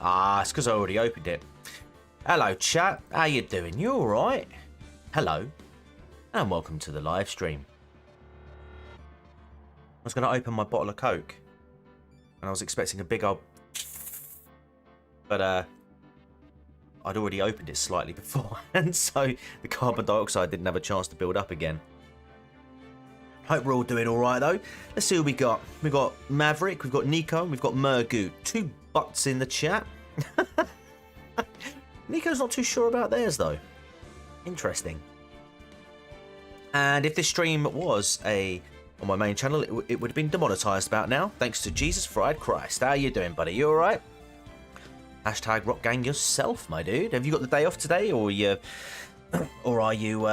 Ah, it's because I already opened it. Hello, chat. How you doing? You all right? Hello, and welcome to the live stream. I was going to open my bottle of Coke, and I was expecting a big old... But, I'd already opened it slightly beforehand, so the carbon dioxide didn't have a chance to build up again. Hope we're all doing all right, though. Let's see what we got. We've got Maverick, we've got Nico, and we've got Murgoot. 2 butts in the chat. Nico's not too sure about theirs, though. Interesting. And if this stream was on my main channel, it would have been demonetized about now, thanks to Jesus Fried Christ. How you doing, buddy? You all right? Hashtag rock gang yourself, my dude. Have you got the day off today, or are you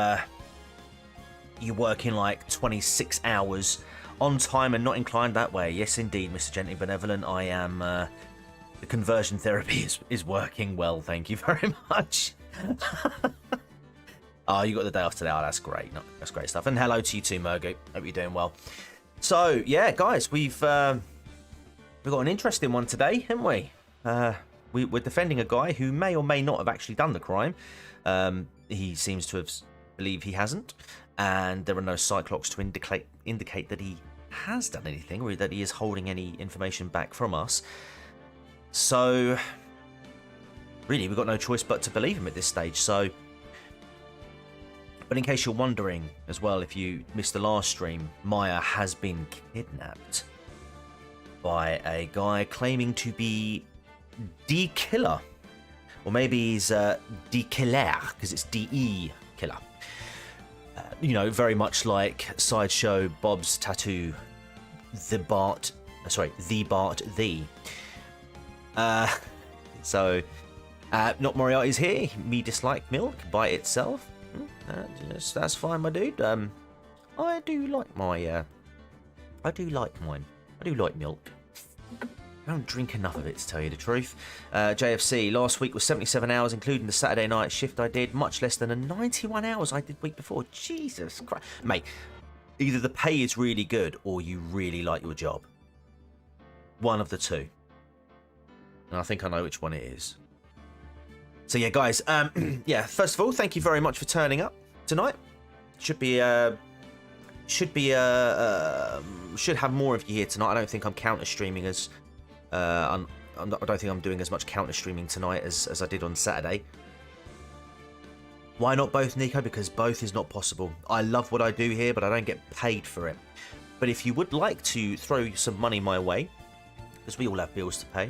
working like 26 hours on time and not inclined that way? Yes, indeed, Mr. Gently Benevolent. I am. The conversion therapy is working well. Thank you very much. Oh, you got the day off today. Oh, that's great. No, that's great stuff. And hello to you too, Murgo. Hope you're doing well. So yeah, guys, we've got an interesting one today, haven't we? We're defending a guy who may or may not have actually done the crime. He seems to believe he hasn't, and there are no Cyclops to indicate that he has done anything or that he is holding any information back from us. So really, we've got no choice but to believe him at this stage. So, but in case you're wondering as well, if you missed the last stream, Maya has been kidnapped by a guy claiming to be D Killer, or maybe he's D Killer because it's DE Killer. You know, very much like Sideshow Bob's tattoo, the Bart. So, not Moriarty's here. Me dislike milk by itself. That's fine, my dude. I do like mine. I do like milk. I don't drink enough of it, to tell you the truth. JFC, last week was 77 hours, including the Saturday night shift I did. Much less than the 91 hours I did week before. Jesus Christ. Mate, either the pay is really good or you really like your job. One of the two. And I think I know which one it is. So yeah, guys, yeah, first of all, thank you very much for turning up tonight. Should have more of you here tonight. I don't think I'm counter streaming as I don't think I'm doing as much counter streaming tonight as I did on Saturday. Why not both, Nico? Because both is not possible. I love what I do here, but I don't get paid for it. But if you would like to throw some money my way, because we all have bills to pay,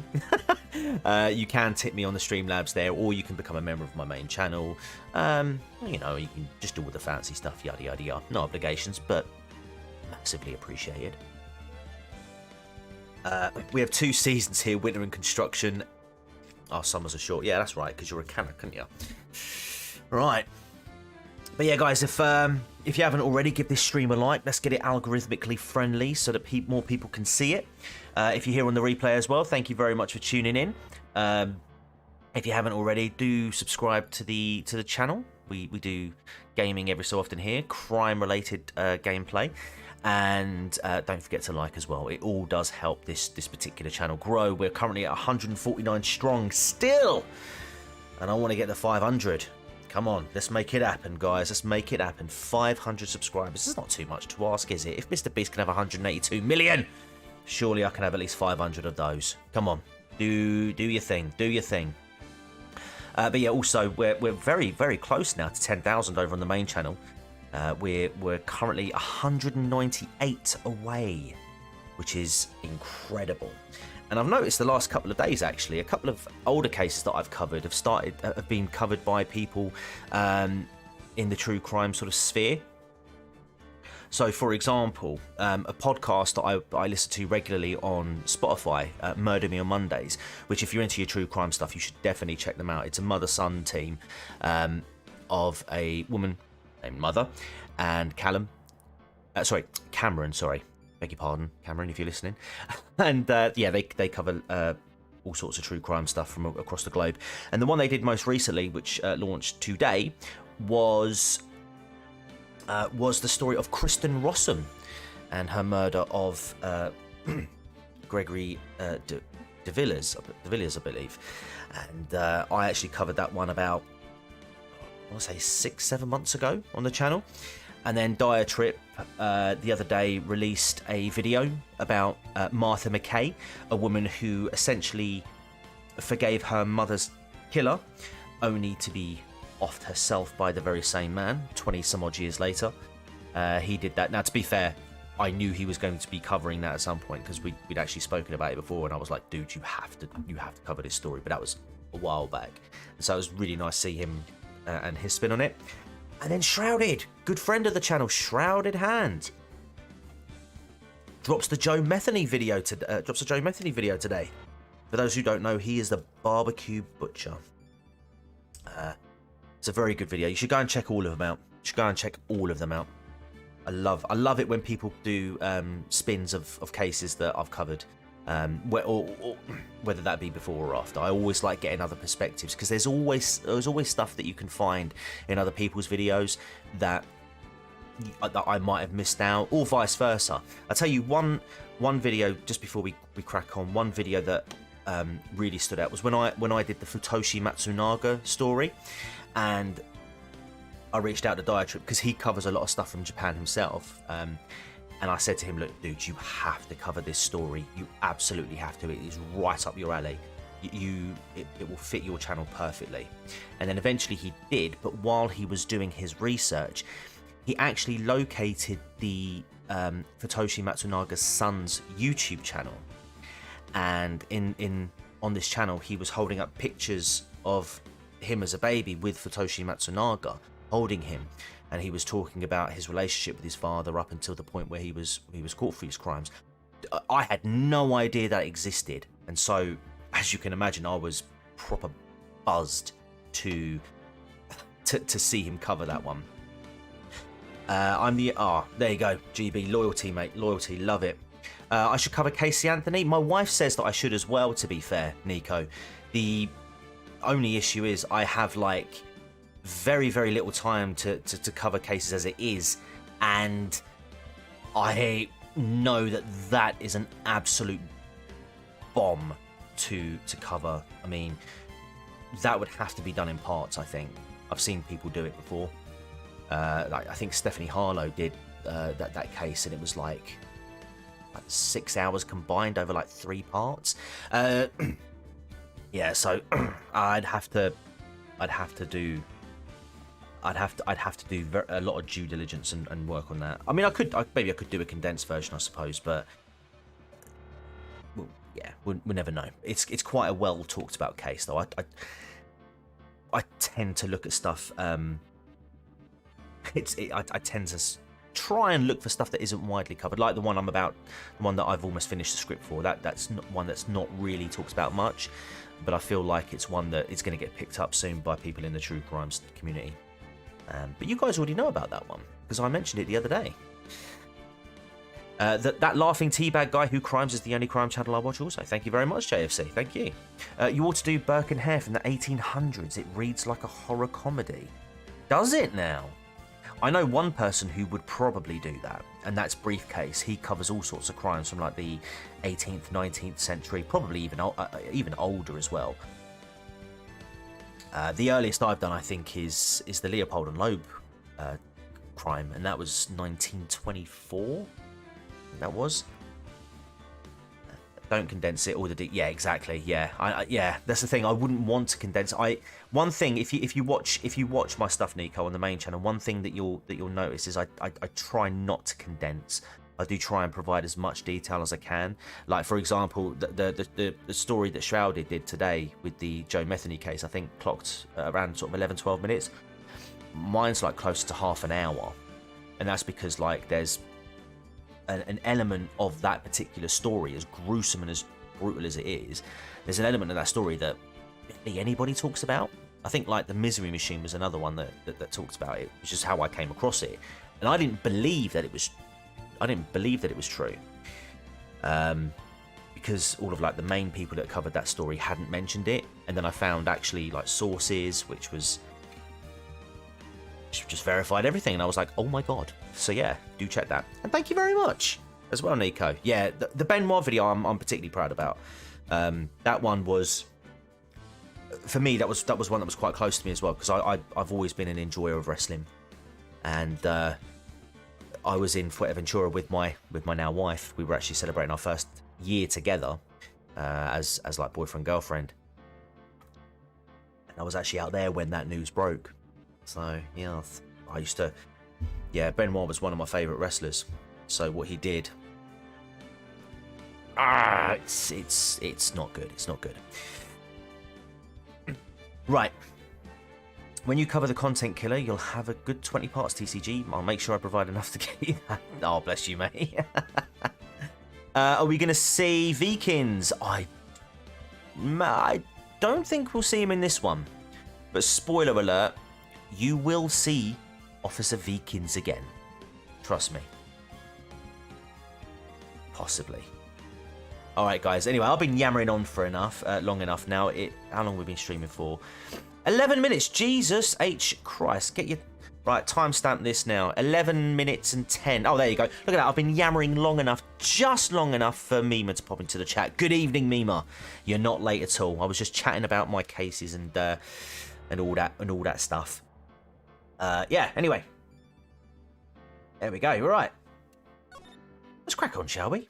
you can tip me on the Streamlabs there, or you can become a member of my main channel. You know, you can just do all the fancy stuff, yada yada yada. No obligations, but massively appreciated. We have 2 seasons here, winter and construction. Oh, summers are short. Yeah, that's right, because you're a canner, couldn't you? Right. But yeah, guys, if you haven't already, give this stream a like. Let's get it algorithmically friendly so that more people can see it. If you're here on the replay as well, thank you very much for tuning in. If you haven't already, do subscribe to the channel. We do gaming every so often here, crime-related gameplay. And don't forget to like as well. It all does help this particular channel grow. We're currently at 149 strong still, and I want to get to 500. Come on, let's make it happen, guys. Let's make it happen. 500 subscribers. This is not too much to ask, is it? If Mr. Beast can have 182 million, surely I can have at least 500 of those. Come on, do your thing. Do your thing. But yeah, also we're very, very close now to 10,000 over on the main channel. We're currently 198 away, which is incredible. And I've noticed the last couple of days, actually, a couple of older cases that I've covered have been covered by people in the true crime sort of sphere. So, for example, a podcast that I listen to regularly on Spotify, Murder Me on Mondays, which if you're into your true crime stuff, you should definitely check them out. It's a mother-son team of a woman named Mother and Cameron, beg your pardon, Cameron, if you're listening. And yeah, they cover all sorts of true crime stuff from across the globe. And the one they did most recently, which launched today, was the story of Kristen Rossum and her murder of Gregory Villiers, I believe. And I actually covered that one about, I want to say 6-7 months ago on the channel. And then Dire Trip the other day released a video about Martha McKay, a woman who essentially forgave her mother's killer, only to be offed herself by the very same man 20 some odd years later. He did that. Now, to be fair, I knew he was going to be covering that at some point because we'd actually spoken about it before, and I was like, dude, you have to cover this story. But that was a while back, and so it was really nice to see him and his spin on it. And then Shrouded, good friend of the channel, Shrouded Hand, drops the Joe Metheny video today. For those who don't know, he is the barbecue butcher. It's a very good video. You should go and check all of them out. I love it when people do spins of cases that I've covered, or whether that be before or after. I always like getting other perspectives because there's always stuff that you can find in other people's videos that I might have missed out, or vice versa. I'll tell you one video just before we crack on. One video that really stood out was when I did the Futoshi Matsunaga story, and I reached out to Dire Trip because he covers a lot of stuff from Japan himself, and I said to him, look, dude, you have to cover this story. You absolutely have to. It is right up your alley. It will fit your channel perfectly. And then eventually he did, but while he was doing his research, he actually located the Futoshi Matsunaga's son's YouTube channel. And on this channel, he was holding up pictures of him as a baby with Futoshi Matsunaga holding him, and he was talking about his relationship with his father up until the point where he was caught for his crimes. I had no idea that existed, and so, as you can imagine, I was proper buzzed to see him cover that one. There you go, GB, loyalty, mate, loyalty, love it. I should cover Casey Anthony. My wife says that I should as well, to be fair, Nico. The only issue is I have like very, very little time to cover cases as it is, and I know that is an absolute bomb to cover. I mean, that would have to be done in parts, I think. I've seen people do it before. I think Stephanie Harlow did that case, and it was like 6 hours combined over like 3 parts. Yeah, so I'd have to do a lot of due diligence and work on that. I mean, maybe I could do a condensed version, I suppose, but yeah, we'll never know. It's quite a well talked about case, though. I tend to look at stuff. I tend to try and look for stuff that isn't widely covered, like the one that I've almost finished the script for. That's not one that's not really talked about much, but I feel like it's one that is going to get picked up soon by people in the true crimes community. But you guys already know about that one because I mentioned it the other day. That laughing teabag guy who crimes is the only crime channel I watch also. Thank you very much, JFC. Thank you. You ought to do Burke and Hare from the 1800s. It reads like a horror comedy. Does it now? I know one person who would probably do that, and that's Briefcase. He covers all sorts of crimes from like the 18th, 19th century, probably even older as well. The earliest I've done, I think, is the Leopold and Loeb crime, and that was 1924. That was. Don't condense it. Yeah, exactly. Yeah, yeah. That's the thing. I wouldn't want to condense. One thing, if you watch my stuff, Nico, on the main channel, one thing that you'll notice is I try not to condense. I do try and provide as much detail as I can. Like, for example, the story that Shrouded did today with the Joe Metheny case, I think clocked around sort of 11-12 minutes. Mine's like close to half an hour, and that's because like there's an element of that particular story, as gruesome and as brutal as it is, there's an element of that story that barely anybody talks about. I think like the Misery Machine was another one that talks about it, which is how I came across it, and I didn't believe that it was true, because all of like the main people that covered that story hadn't mentioned it, and then I found actually like sources which just verified everything, and I was like, oh my god. So yeah, do check that, and thank you very much. as well, Nico. Yeah, the Benoit video I'm particularly proud about. That one was, for me, that was one that was quite close to me as well, because I've always been an enjoyer of wrestling, and I was in Fuerteventura with my now wife. We were actually celebrating our first year together as like boyfriend girlfriend, and I was actually out there when that news broke. So yeah, I used to. Yeah, Benoit was one of my favourite wrestlers. So what he did, it's not good. It's not good. Right. When you cover the content killer, you'll have a good 20 parts TCG. I'll make sure I provide enough to get you that. Oh, bless you, mate. Are we going to see Vikings? I don't think we'll see him in this one. But spoiler alert, you will see Officer Vikings again. Trust me. Possibly. Alright, guys. Anyway, I've been yammering on for long enough now. How long have we been streaming for? 11 minutes. Jesus H. Christ. Get your... Right, timestamp this now. 11 minutes and 10. Oh, there you go. Look at that. I've been yammering long enough, just long enough for Mima to pop into the chat. Good evening, Mima. You're not late at all. I was just chatting about my cases and all that stuff. Yeah, anyway. There we go. All right. Let's crack on, shall we?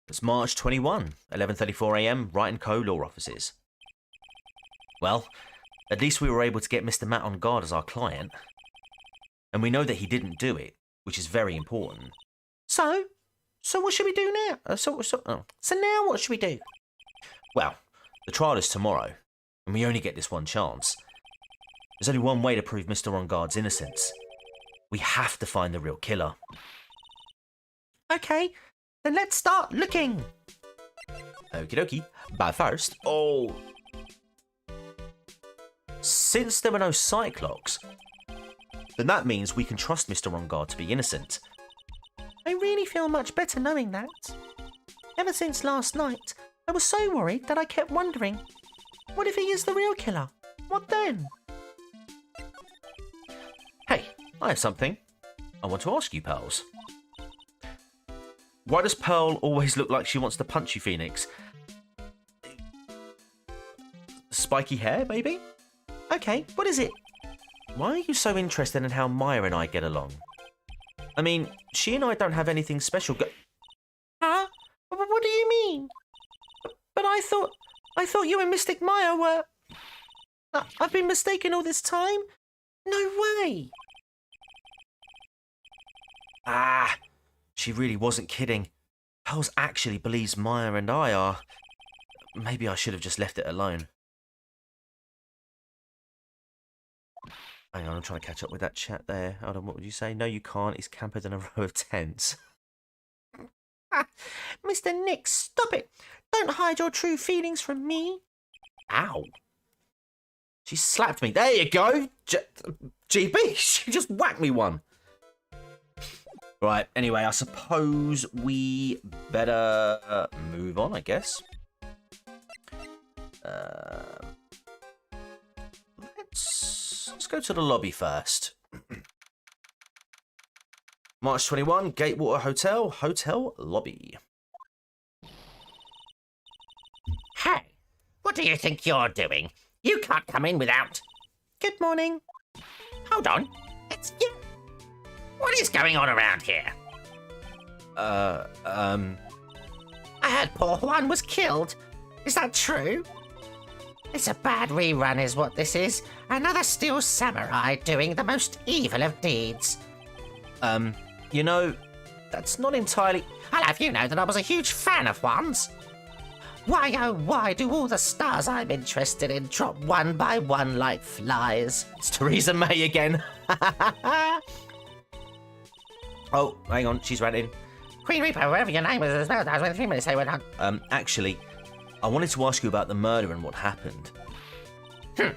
It's March 21, 11:34 a.m. Wright & Co. Law Offices. Well, at least we were able to get Mr. Matt on guard as our client. And we know that he didn't do it, which is very important. So what should we do now? So now what should we do? Well, the trial is tomorrow, and we only get this one chance. There's only one way to prove Mr. On Guard's innocence. We have to find the real killer. Okay, then let's start looking. Okie dokie. But first, since there were no Cyclops, then that means we can trust Mr. On Guard to be innocent. I really feel much better knowing that. Ever since last night, I was so worried that I kept wondering, what if he is the real killer? What then? Hey, I have something I want to ask you, Pearls. Why does Pearl always look like she wants to punch you, Phoenix? Spiky hair, maybe? Okay, what is it? Why are you so interested in how Maya and I get along? I mean, she and I don't have anything special Huh? What do you mean? But I thought you and Mystic Maya were... I've been mistaken all this time? No way! She really wasn't kidding. Pearls actually believes Maya and I are... Maybe I should have just left it alone. Hang on, I'm trying to catch up with that chat there. Hold on, what would you say? No, you can't. He's camper than a row of tents. Mr. Nick, stop it! Don't hide your true feelings from me. Ow. She slapped me. There you go. GB, she just whacked me one. Right, anyway, I suppose we better move on, I guess. Let's go to the lobby first. March 21, Gatewater Hotel lobby. Hey, what do you think you're doing? You can't come in without... Good morning. Hold on, it's you. What is going on around here? I heard poor Juan was killed. Is that true? It's a bad rerun is what this is. Another steel samurai doing the most evil of deeds. You know, that's not entirely... I'll have you know that I was a huge fan of Juan's. Why, oh why do all the stars I'm interested in drop one by one like flies? It's Theresa May again. Oh, hang on, she's ranting. Queen Reaper, wherever your name is, as well, I was waiting 3 minutes, I went on. Actually, I wanted to ask you about the murder and what happened. Don't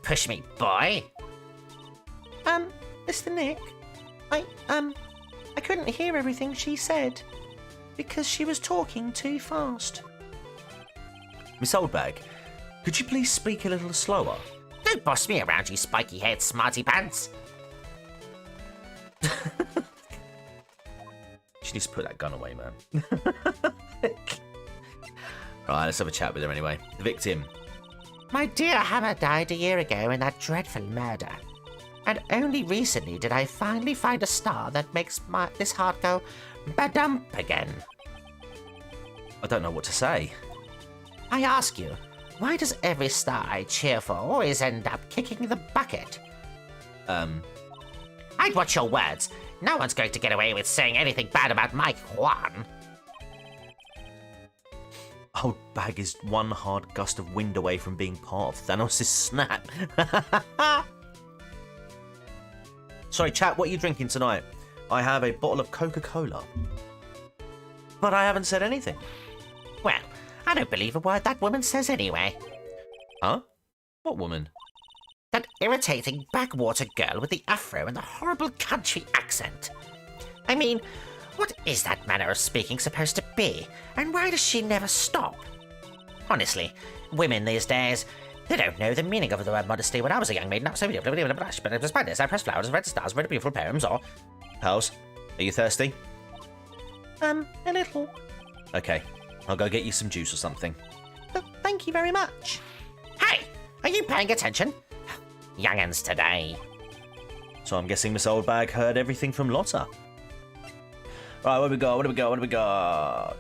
push me, boy. Mr. Nick, I couldn't hear everything she said because she was talking too fast. Miss Oldbag, could you please speak a little slower? Don't boss me around, you spiky-haired smarty pants. She needs to put that gun away, man. Right, let's have a chat with her anyway. The victim. My dear Hammer died a year ago in that dreadful murder. And only recently did I finally find a star that makes this heart go ba-dump again. I don't know what to say. I ask you, why does every star I cheer for always end up kicking the bucket? I'd watch your words. No one's going to get away with saying anything bad about Mike Juan. Old Bag is one hard gust of wind away from being part of Thanos' snap. Sorry, chat, what are you drinking tonight? I have a bottle of Coca-Cola. But I haven't said anything. Well, I don't believe a word that woman says anyway. Huh? What woman? That irritating backwater girl with the afro and the horrible country accent. I mean, what is that manner of speaking supposed to be? And why does she never stop? Honestly, women these days, they don't know the meaning of the word modesty. When I was a young maiden, not so beautiful, but despite this, I pressed flowers, read stars, read beautiful poems, or... Pals, are you thirsty? A little. Okay, I'll go get you some juice or something. Thank you very much. Hey, are you paying attention? Young'uns today. So I'm guessing Miss Old Bag heard everything from Lotta. Right, what do we got?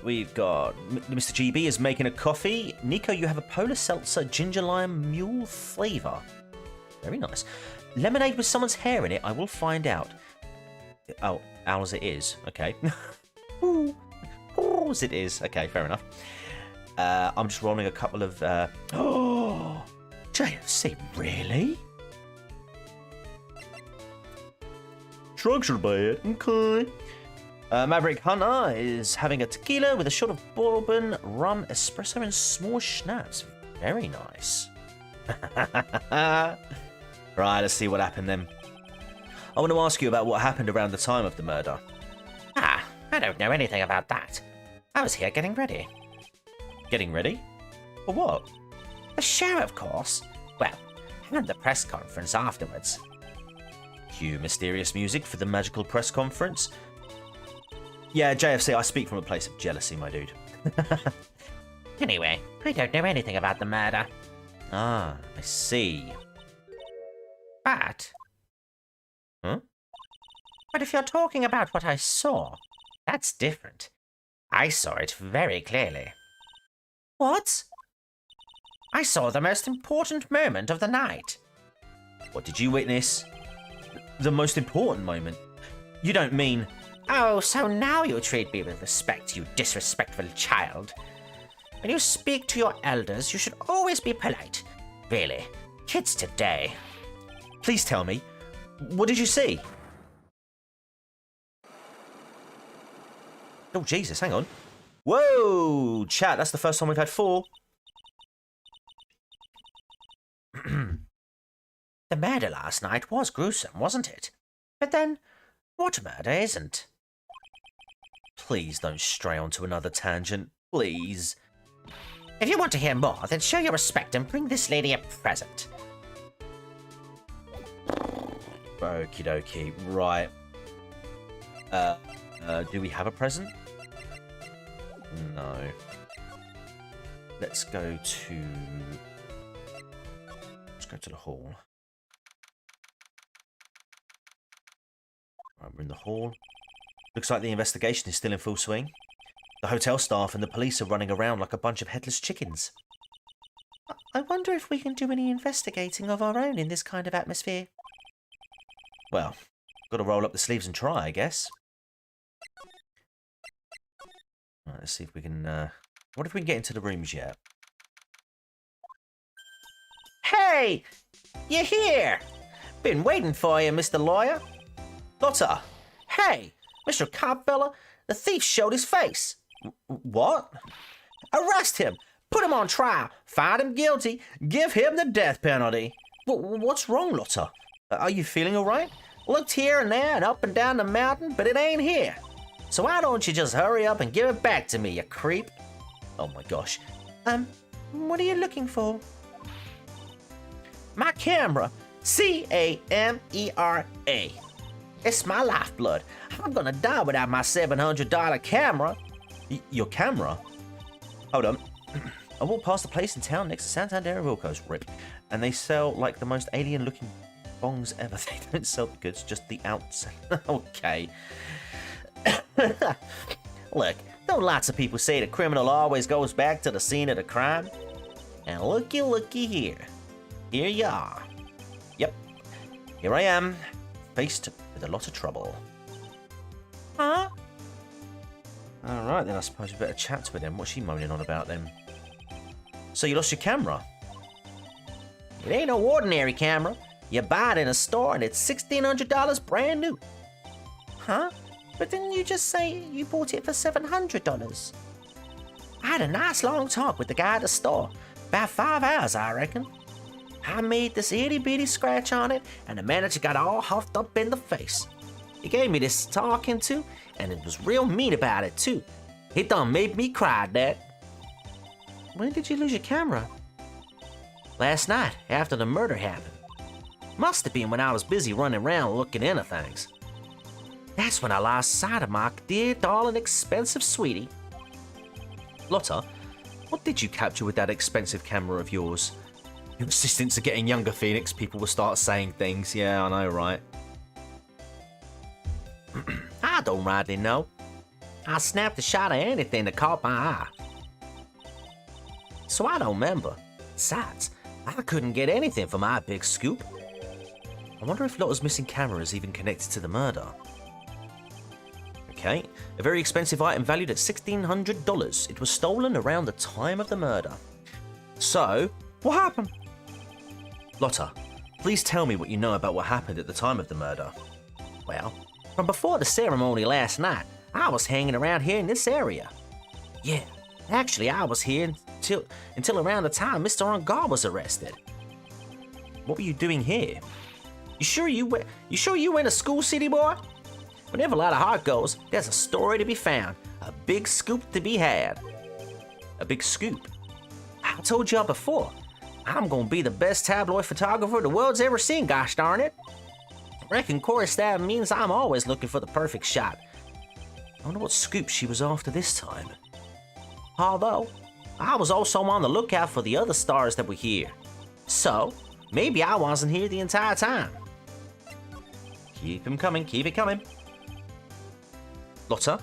We've got Mr. GB is making a coffee. Nico, you have a polar seltzer ginger lime mule flavour. Very nice. Lemonade with someone's hair in it. I will find out. Oh, as it is. Okay. As it is. Okay, fair enough. I'm just rolling a couple of... Oh! JFC, really? Structured by it. Okay. Maverick Hunter is having a tequila with a shot of bourbon, rum, espresso, and small schnapps. Very nice. Right, let's see what happened then. I want to ask you about what happened around the time of the murder. Ah, I don't know anything about that. I was here getting ready. Getting ready? For what? The show, of course. Well, and the press conference afterwards. Cue mysterious music for the magical press conference. Yeah, JFC, I speak from a place of jealousy, my dude. Anyway, I don't know anything about the murder. Ah, I see. But... Huh? But if you're talking about what I saw, that's different. I saw it very clearly. What? I saw the most important moment of the night. What did you witness? The most important moment? You don't mean... Oh, so now you treat me with respect, you disrespectful child. When you speak to your elders, you should always be polite. Really, kids today. Please tell me, what did you see? Oh, Jesus, hang on. Whoa, chat, that's the first time we've had 4. The murder last night was gruesome, wasn't it? But then, what murder isn't? Please don't stray onto another tangent. Please. If you want to hear more, then show your respect and bring this lady a present. Okie dokie. Right. Do we have a present? No. Let's go to the hall. Right, we're in the hall. Looks like the investigation is still in full swing. The hotel staff and the police are running around like a bunch of headless chickens. I wonder if we can do any investigating of our own in this kind of atmosphere. Well, got to roll up the sleeves and try, I guess. Right, let's see if we can... what if we can get into the rooms yet? Hey! You're here! Been waiting for you, Mr. Lawyer. Lotta! Hey! Mr. Copfella, the thief showed his face. What? Arrest him! Put him on trial! Find him guilty! Give him the death penalty! What's wrong, Lotta? Are you feeling alright? Looked here and there and up and down the mountain, but it ain't here. So why don't you just hurry up and give it back to me, you creep? Oh my gosh. What are you looking for? My camera. C-A-M-E-R-A. It's my lifeblood. I'm gonna die without my $700 camera. Your camera? Hold on. I walked past the place in town next to Santander and Wilco's, rip. And they sell like the most alien-looking bongs ever. They don't sell the goods, just the outside. Okay. Look, don't lots of people say the criminal always goes back to the scene of the crime? And looky here. Here you are. Yep. Here I am, faced with a lot of trouble. Huh? Alright, then I suppose we better chat with him. What's she moaning on about then? So you lost your camera? It ain't no ordinary camera. You buy it in a store and it's $1,600 brand new. Huh? But didn't you just say you bought it for $700? I had a nice long talk with the guy at the store. About 5 hours, I reckon. I made this itty-bitty scratch on it, and the manager got all huffed up in the face. He gave me this talking to, and it was real mean about it, too. It done made me cry, Dad. When did you lose your camera? Last night, after the murder happened. Must have been when I was busy running around looking into things. That's when I lost sight of my dear, darling, expensive sweetie. Lotta, what did you capture with that expensive camera of yours? Your assistants are getting younger, Phoenix. People will start saying things. Yeah, I know, right? I don't rightly know. I snapped a shot of anything that caught my eye. So I don't remember. Besides, I couldn't get anything for my big scoop. I wonder if Lotta's missing camera is even connected to the murder. Okay, a very expensive item valued at $1,600. It was stolen around the time of the murder. So, what happened? Lotta, please tell me what you know about what happened at the time of the murder. Well, from before the ceremony last night, I was hanging around here in this area. Yeah, actually I was here until around the time Mr. Ungar was arrested. What were you doing here? You sure you went to school, city boy? Whenever a lot of heart goes, there's a story to be found, a big scoop to be had. A big scoop? I told y'all before, I'm gonna be the best tabloid photographer the world's ever seen, gosh darn it. I reckon Corey Stab means I'm always looking for the perfect shot. I wonder what scoop she was after this time. Although, I was also on the lookout for the other stars that were here. So, maybe I wasn't here the entire time. Keep them coming, keep it coming. Lotta,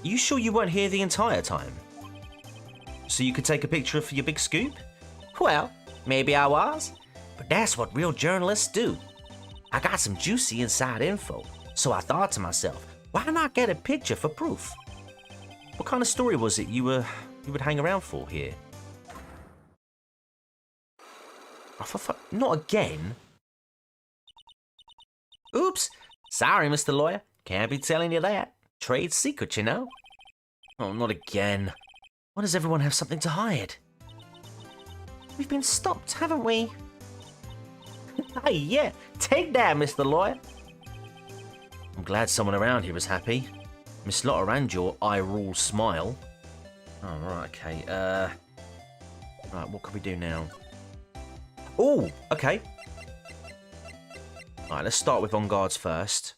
you sure you weren't here the entire time? So you could take a picture for your big scoop? Well, maybe I was, but that's what real journalists do. I got some juicy inside info, so I thought to myself, why not get a picture for proof? What kind of story was it you would hang around for here? Oh, not again. Oops, sorry, Mr. Lawyer, can't be telling you that. Trade secret, you know. Oh, not again. Why does everyone have something to hide? We've been stopped, haven't we? Hey, yeah, take that, Mr. Lawyer. I'm glad someone around here is happy. Miss Lotta and your eye-roll smile. Oh, right, okay. Right, what can we do now? Oh, okay. Right, let's start with On Guards first.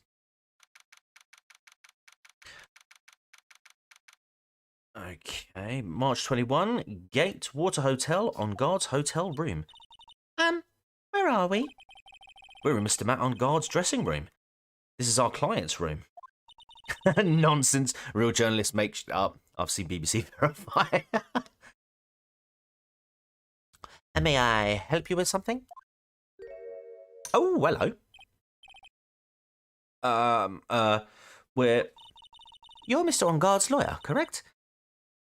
Okay, March 21, Gate Water Hotel, On Guard's hotel room. Where are we? We're in Mr. Matt On Guard's dressing room. This is our client's room. Nonsense. Real journalists make up. I've seen BBC Verify. May I help you with something? Oh, hello. We're... You're Mr. On Guard's lawyer, correct?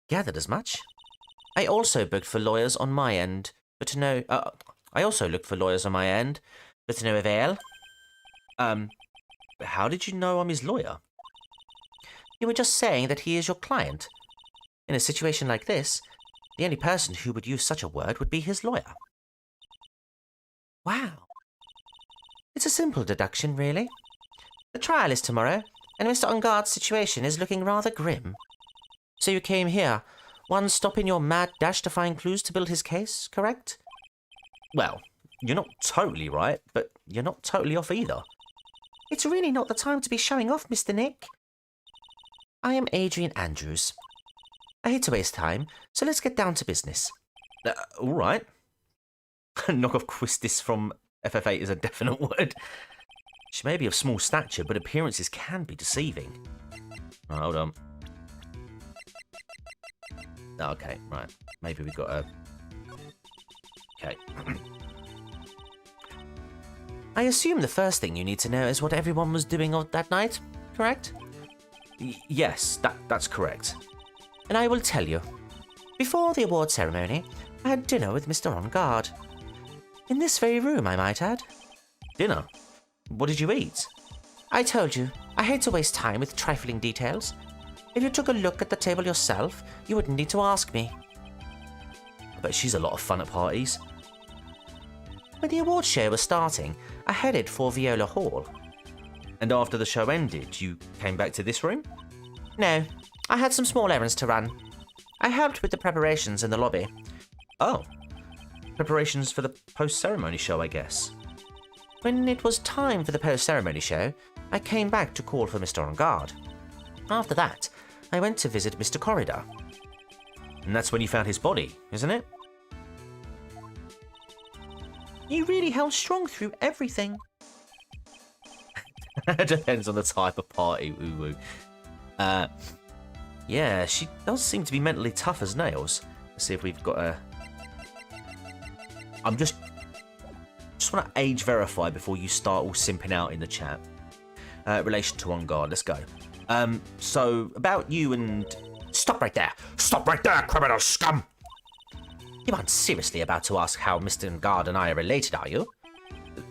Gathered as much. I also booked for lawyers on my end, but to no... I also looked for lawyers on my end, but to no avail. How did you know I'm his lawyer? You were just saying that he is your client. In a situation like this, the only person who would use such a word would be his lawyer. Wow. It's a simple deduction, really. The trial is tomorrow, and Mr. On Guard's situation is looking rather grim. So you came here, one stop in your mad dash to find clues to build his case, correct? Well, you're not totally right, but you're not totally off either. It's really not the time to be showing off, Mr. Nick. I am Adrian Andrews. I hate to waste time, so let's get down to business. All right. Knockoff Quistis from FF8 is a definite word. She may be of small stature, but appearances can be deceiving. Right, hold on. Okay, right. Maybe we've got a... Okay. I assume the first thing you need to know is what everyone was doing on that night, correct? Yes, that's correct. And I will tell you. Before the award ceremony, I had dinner with Mr. On Guard. In this very room, I might add. Dinner? What did you eat? I told you, I hate to waste time with trifling details. If you took a look at the table yourself, you wouldn't need to ask me. I bet she's a lot of fun at parties. When the award show was starting, I headed for Viola Hall. And after the show ended, you came back to this room? No, I had some small errands to run. I helped with the preparations in the lobby. Oh. Preparations for the post-ceremony show, I guess. When it was time for the post-ceremony show, I came back to call for Mr. On Guard. After that, I went to visit Mr. Corridor. And that's when you found his body, isn't it? You really held strong through everything. Depends on the type of party, woo-woo. Yeah, she does seem to be mentally tough as nails. Let's see if we've got a... I'm just want to age verify before you start all simping out in the chat. Relation to On Guard, let's go. So, about you and... Stop right there! Stop right there, criminal scum! You aren't seriously about to ask how Mr. On Guard and I are related, are you?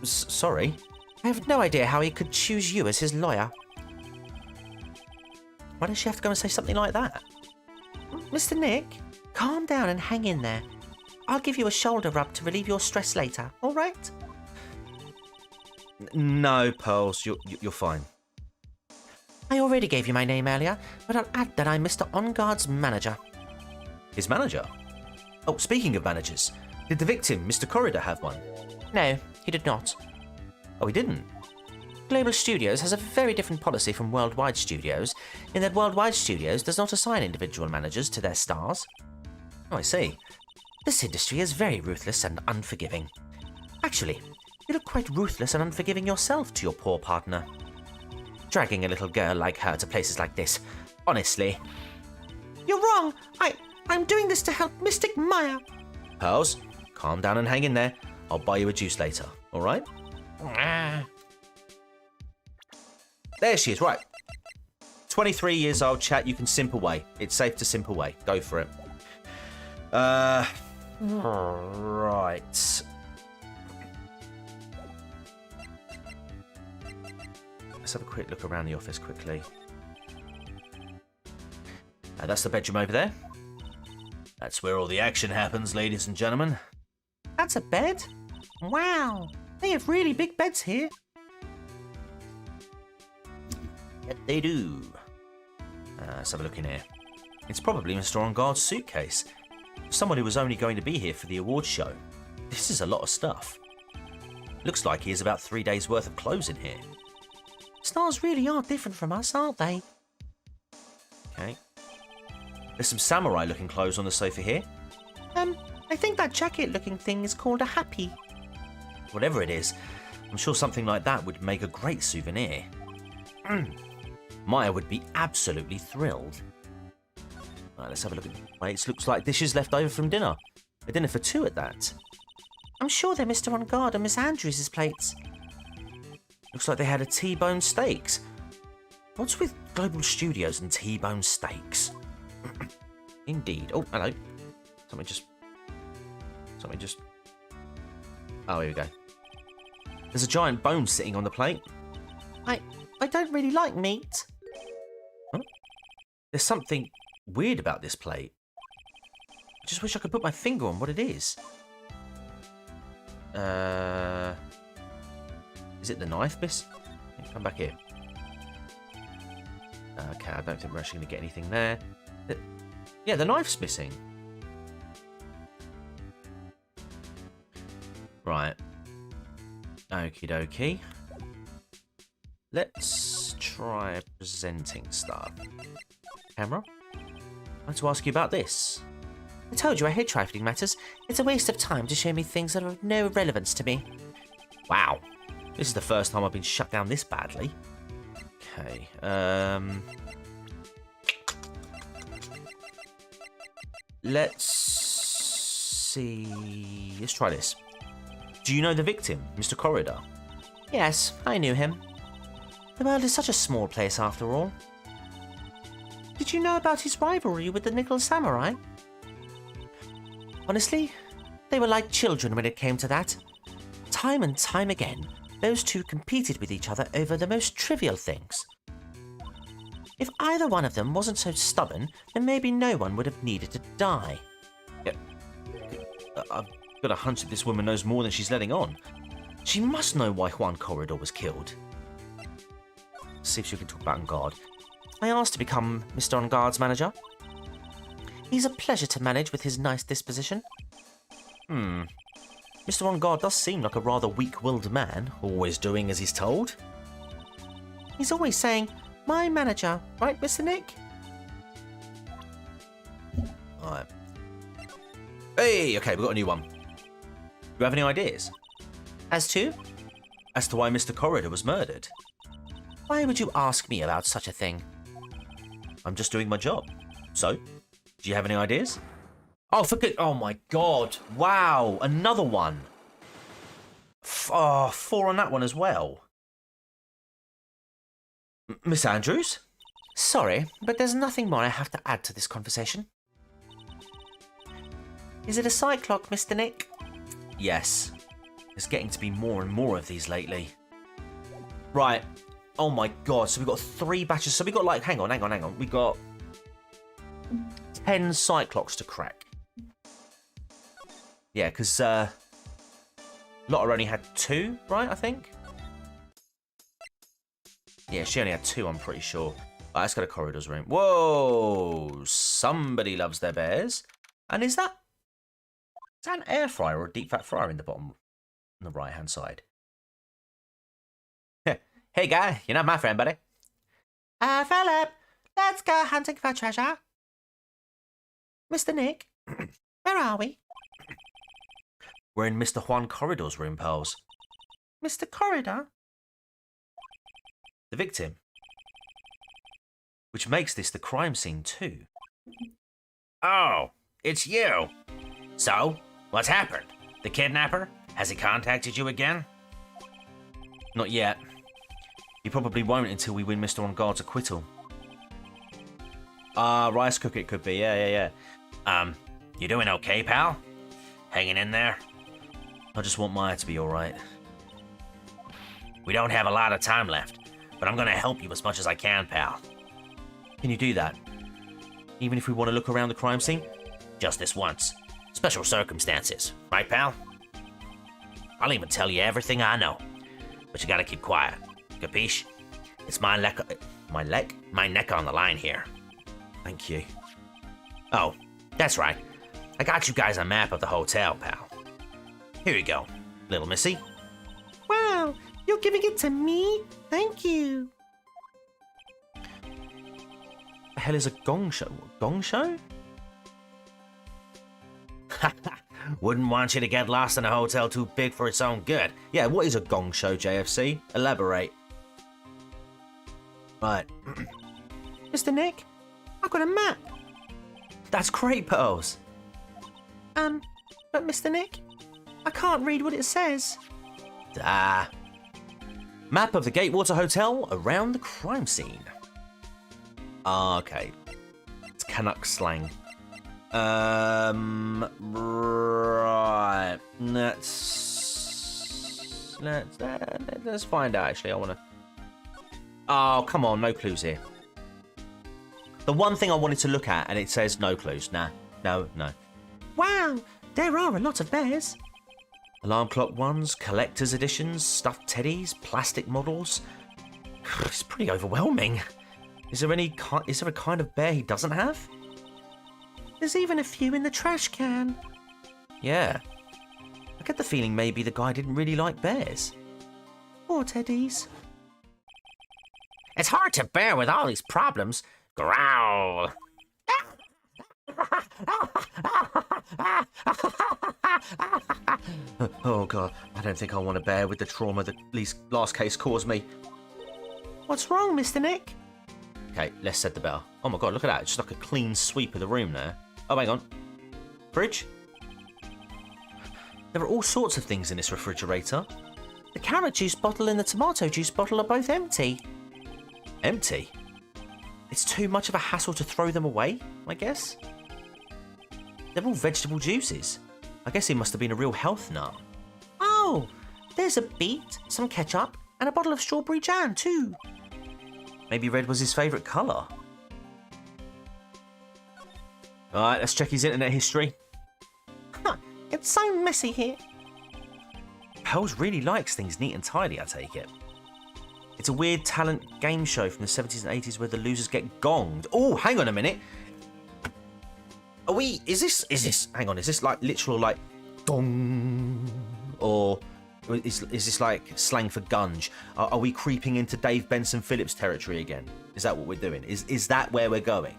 Sorry? I have no idea how he could choose you as his lawyer. Why does she have to go and say something like that? Mr. Nick, calm down and hang in there. I'll give you a shoulder rub to relieve your stress later, all right? No, Pearls, you're fine. I already gave you my name earlier, but I'll add that I'm Mr. On Guard's manager. His manager? Oh, speaking of managers, did the victim, Mr. Corridor, have one? No, he did not. Oh, he didn't? Global Studios has a very different policy from Worldwide Studios, in that Worldwide Studios does not assign individual managers to their stars. Oh, I see. This industry is very ruthless and unforgiving. Actually, you look quite ruthless and unforgiving yourself to your poor partner. Dragging a little girl like her to places like this, honestly. You're wrong! I'm doing this to help Mystic Maya! Pearls, calm down and hang in there. I'll buy you a juice later, alright? There she is, right. 23 years old, chat, you can simp away. It's safe to simp away. Go for it. Right. Let's have a quick look around the office quickly. That's the bedroom over there. That's where all the action happens, ladies and gentlemen. That's a bed? Wow, they have really big beds here. Yep, they do. Let's have a look in here. It's probably Mr. On Guard's suitcase. Someone who was only going to be here for the awards show. This is a lot of stuff. Looks like he has about 3 days worth of clothes in here. Stars really are different from us, aren't they? Okay. There's some samurai looking clothes on the sofa here. I think that jacket looking thing is called a happy. Whatever it is, I'm sure something like that would make a great souvenir. Maya would be absolutely thrilled. Right, let's have a look at the plates. Looks like dishes left over from dinner. A dinner for two at that. I'm sure they're Mr. On Guard and Miss Andrews' plates. Looks like they had a T-bone steaks. What's with Global Studios and T-bone steaks? Indeed. Oh, hello. Something just... Oh, here we go. There's a giant bone sitting on the plate. I don't really like meat. Huh? There's something weird about this plate. I just wish I could put my finger on what it is. Is it the knife, miss? Come back here. Okay, I don't think we're actually going to get anything there. Yeah, the knife's missing. Right. Okie dokie. Let's try presenting stuff. Camera? I'd like to ask you about this. I told you I hate trifling matters. It's a waste of time to show me things that are of no relevance to me. Wow. This is the first time I've been shut down this badly. Okay, let's see. Let's try this. Do you know the victim, Mr. Corridor? Yes, I knew him. The world is such a small place after all. Did you know about his rivalry with the Nickel Samurai? Honestly, they were like children when it came to that. Time and time again, those two competed with each other over the most trivial things. If either one of them wasn't so stubborn, then maybe no one would have needed to die. Yeah. I've got a hunch that this woman knows more than she's letting on. She must know why Juan Corridor was killed. Let's see if she can talk about On Guard. I asked to become Mr. On Guard's manager. He's a pleasure to manage with his nice disposition. Mr. On Guard does seem like a rather weak-willed man, always doing as he's told. He's always saying, "My manager, right, Mr. Nick?" Alright. Hey, okay, we've got a new one. Do you have any ideas? As to? As to why Mr. Corridor was murdered? Why would you ask me about such a thing? I'm just doing my job. So, do you have any ideas? Oh, forget. Oh my god. Wow. Another one. 4 on that one as well. Miss Andrews? Sorry, but there's nothing more I have to add to this conversation. Is it a side clock, Mr. Nick? Yes. There's getting to be more and more of these lately. Right. Oh my god. So we've got 3 batches. So we got like, hang on. We got 10 side clocks to crack. Yeah, because Lotta only had 2, right, I think? Yeah, she only had 2, I'm pretty sure. Oh, let's go to Corridor's room. Whoa! Somebody loves their bears. And is that an air fryer or a deep fat fryer in the bottom on the right-hand side? Hey, guy, you're not my friend, buddy. Philip, let's go hunting for treasure. Mr. Nick, where are we? We're in Mr. Juan Corridor's room, pals. Mr. Corridor? The victim. Which makes this the crime scene too. Oh, it's you. So, what's happened? The kidnapper? Has he contacted you again? Not yet. He probably won't until we win Mr. On Guard's acquittal. Rice cook it could be, yeah. You doing okay, pal? Hanging in there? I just want Maya to be alright. We don't have a lot of time left, but I'm gonna help you as much as I can, pal. Can you do that? Even if we want to look around the crime scene? Just this once. Special circumstances, right, pal? I'll even tell you everything I know, but you gotta keep quiet. Capiche? It's my neck on the line here. Thank you. Oh, that's right. I got you guys a map of the hotel, pal. Here you go, little missy. Wow, you're giving it to me? Thank you. The hell is a gong show? Gong show? Wouldn't want you to get lost in a hotel too big for its own good. Yeah, what is a gong show, JFC? Elaborate. Right. Mr. Nick, I've got a map. That's great, Pearls. But Mr. Nick, I can't read what it says. Map of the Gatewater Hotel around the crime scene. Okay. It's Canuck slang. Right. Let's find out, actually. I want to... Oh, come on. No clues here. The one thing I wanted to look at, and it says no clues. Nah. No. Wow, there are a lot of bears. Alarm clock ones, collector's editions, stuffed teddies, plastic models. It's pretty overwhelming. Is there a kind of bear he doesn't have? There's even a few in the trash can. Yeah. I get the feeling maybe the guy didn't really like bears. Poor teddies. It's hard to bear with all these problems. Growl. Oh god, I don't think I want to bear with the trauma that last case caused me. What's wrong, Mr. Nick? Okay, let's set the bell. Oh my god, look at that. It's just like a clean sweep of the room there. Oh, hang on. Fridge? There are all sorts of things in this refrigerator. The carrot juice bottle and the tomato juice bottle are both empty. Empty? It's too much of a hassle to throw them away, I guess. They're all vegetable juices. I guess he must have been a real health nut. Oh, there's a beet, some ketchup, and a bottle of strawberry jam too. Maybe red was his favourite colour. Alright, let's check his internet history. Huh, it's so messy here. Pels really likes things neat and tidy, I take it. It's a weird talent game show from the 70s and 80s where the losers get gonged. Oh, hang on a minute. Is this like literal like dong? Or is this like slang for gunge? Are we creeping into Dave Benson Phillips territory again? Is that what we're doing? Is that where we're going?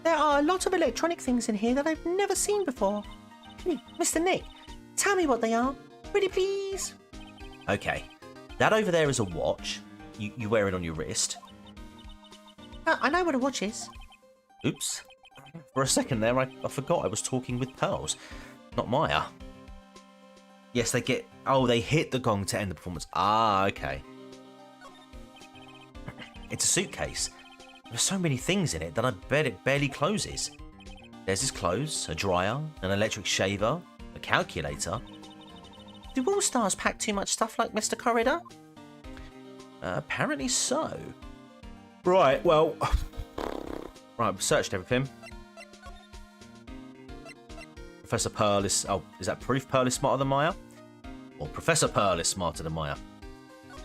There are a lot of electronic things in here that I've never seen before. Mr. Nick, tell me what they are. Pretty please. Okay. That over there is a watch. You wear it on your wrist. I know what a watch is. Oops. For a second there, I forgot I was talking with Pearls, not Maya. Yes, they hit the gong to end the performance. Ah, okay. It's a suitcase. There's so many things in it that I bet it barely closes. There's his clothes, a dryer, an electric shaver, a calculator. Do all stars pack too much stuff like Mr. Corridor? Apparently so. Right, well... Right, I've searched everything. Professor Pearl is... Oh, is that proof Pearl is smarter than Maya? Or Professor Pearl is smarter than Maya?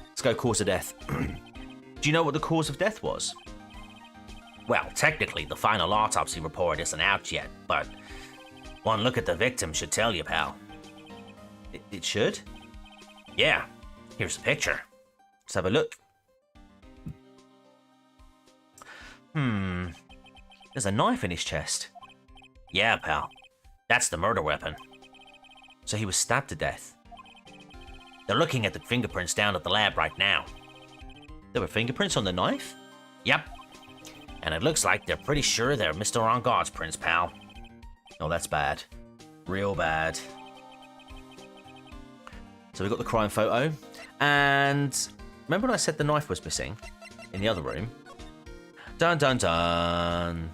Let's go cause of death. Do you know what the cause of death was? Well, technically, the final autopsy report isn't out yet, but one look at the victim should tell you, pal. It should? Yeah, here's a picture. Let's have a look. There's a knife in his chest. Yeah, pal. That's the murder weapon. So he was stabbed to death. They're looking at the fingerprints down at the lab right now. There were fingerprints on the knife? Yep. And it looks like they're pretty sure they're Mr. On Guard's prints, pal. Oh, that's bad. Real bad. So we got the crime photo. And remember when I said the knife was missing in the other room? Dun dun dun.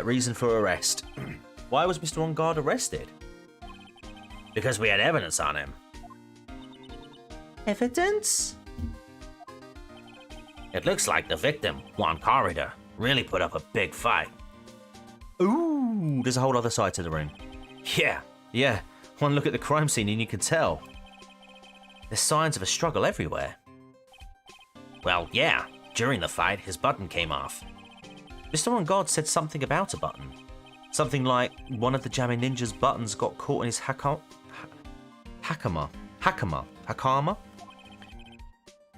Reason for arrest. Why was Mr. On Guard arrested? Because we had evidence on him. Evidence? It looks like the victim, Juan Corridor, really put up a big fight. Ooh, there's a whole other side to the room. Yeah, one look at the crime scene and you can tell. There's signs of a struggle everywhere. Well, yeah, during the fight, his button came off. Mr. On Guard said something about a button. Something like one of the Jamming Ninja's buttons got caught in his hakama?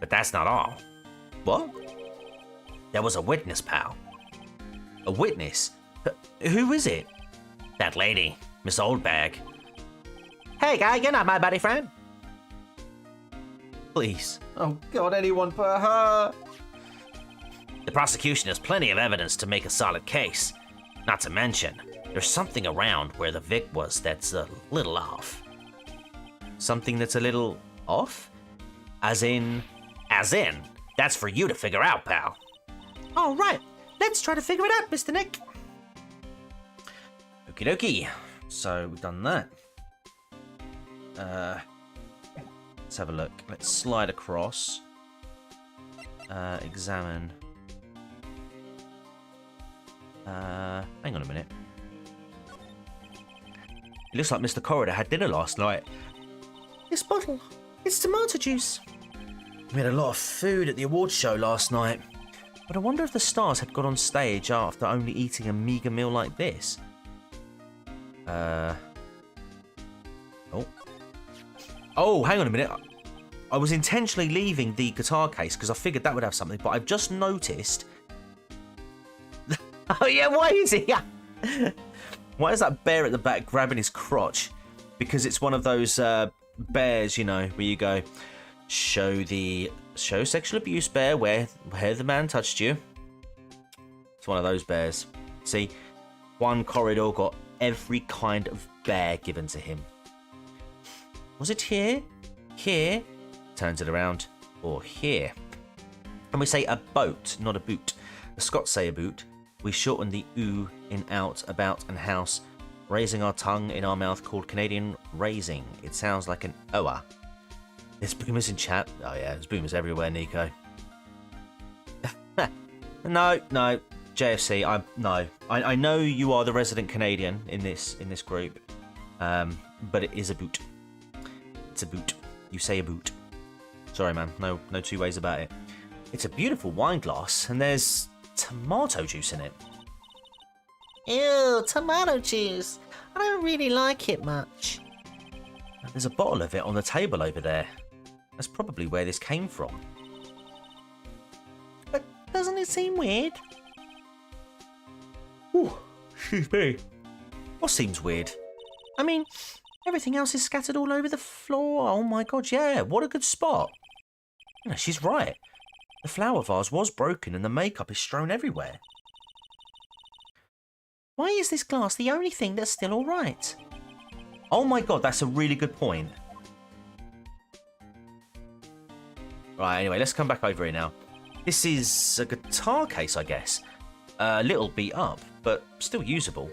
But that's not all. What? There was a witness, pal. A witness? Who is it? That lady, Miss Oldbag. Hey guy, you're not my buddy friend. Please. Oh god, anyone but her. The prosecution has plenty of evidence to make a solid case. Not to mention, there's something around where the Vic was that's a little off. Something that's a little off? As in, that's for you to figure out, pal. All right, let's try to figure it out, Mr. Nick. Okie dokie. So we've done that. Let's have a look. Let's slide across. Examine. Hang on a minute. It looks like Mr. Corridor had dinner last night. This bottle, it's tomato juice. We had a lot of food at the awards show last night. But I wonder if the stars had got on stage after only eating a meagre meal like this. Oh. Oh, hang on a minute. I was intentionally leaving the guitar case because I figured that would have something, but I've just noticed... Oh, yeah, why is he... Why is that bear at the back grabbing his crotch? Because it's one of those bears, you know, where you go, show sexual abuse bear where the man touched you. It's one of those bears. See, one corridor got every kind of bear given to him. Was it here? Here? Turns it around. Or here. And we say a boat, not a boot. The Scots say a boot. We shorten the oo in out, about, and house, raising our tongue in our mouth called Canadian raising. It sounds like an oa. There's boomers in chat. Oh yeah, there's boomers everywhere, Nico. No, JFC. I know you are the resident Canadian in this group, but it is a boot. It's a boot. You say a boot. Sorry, man. No two ways about it. It's a beautiful wine glass, and there's tomato juice in it. Ew, tomato juice. I don't really like it much. There's a bottle of it on the table over there. That's probably where this came from. But doesn't it seem weird? Ooh, excuse me. What seems weird? I mean, everything else is scattered all over the floor. Oh my god, yeah, what a good spot. You know, she's right. The flower vase was broken and the makeup is strewn everywhere. Why is this glass the only thing that's still all right? Oh my god, that's a really good point. Right, anyway, let's come back over here now. This is a guitar case, I guess. A little beat up, but still usable.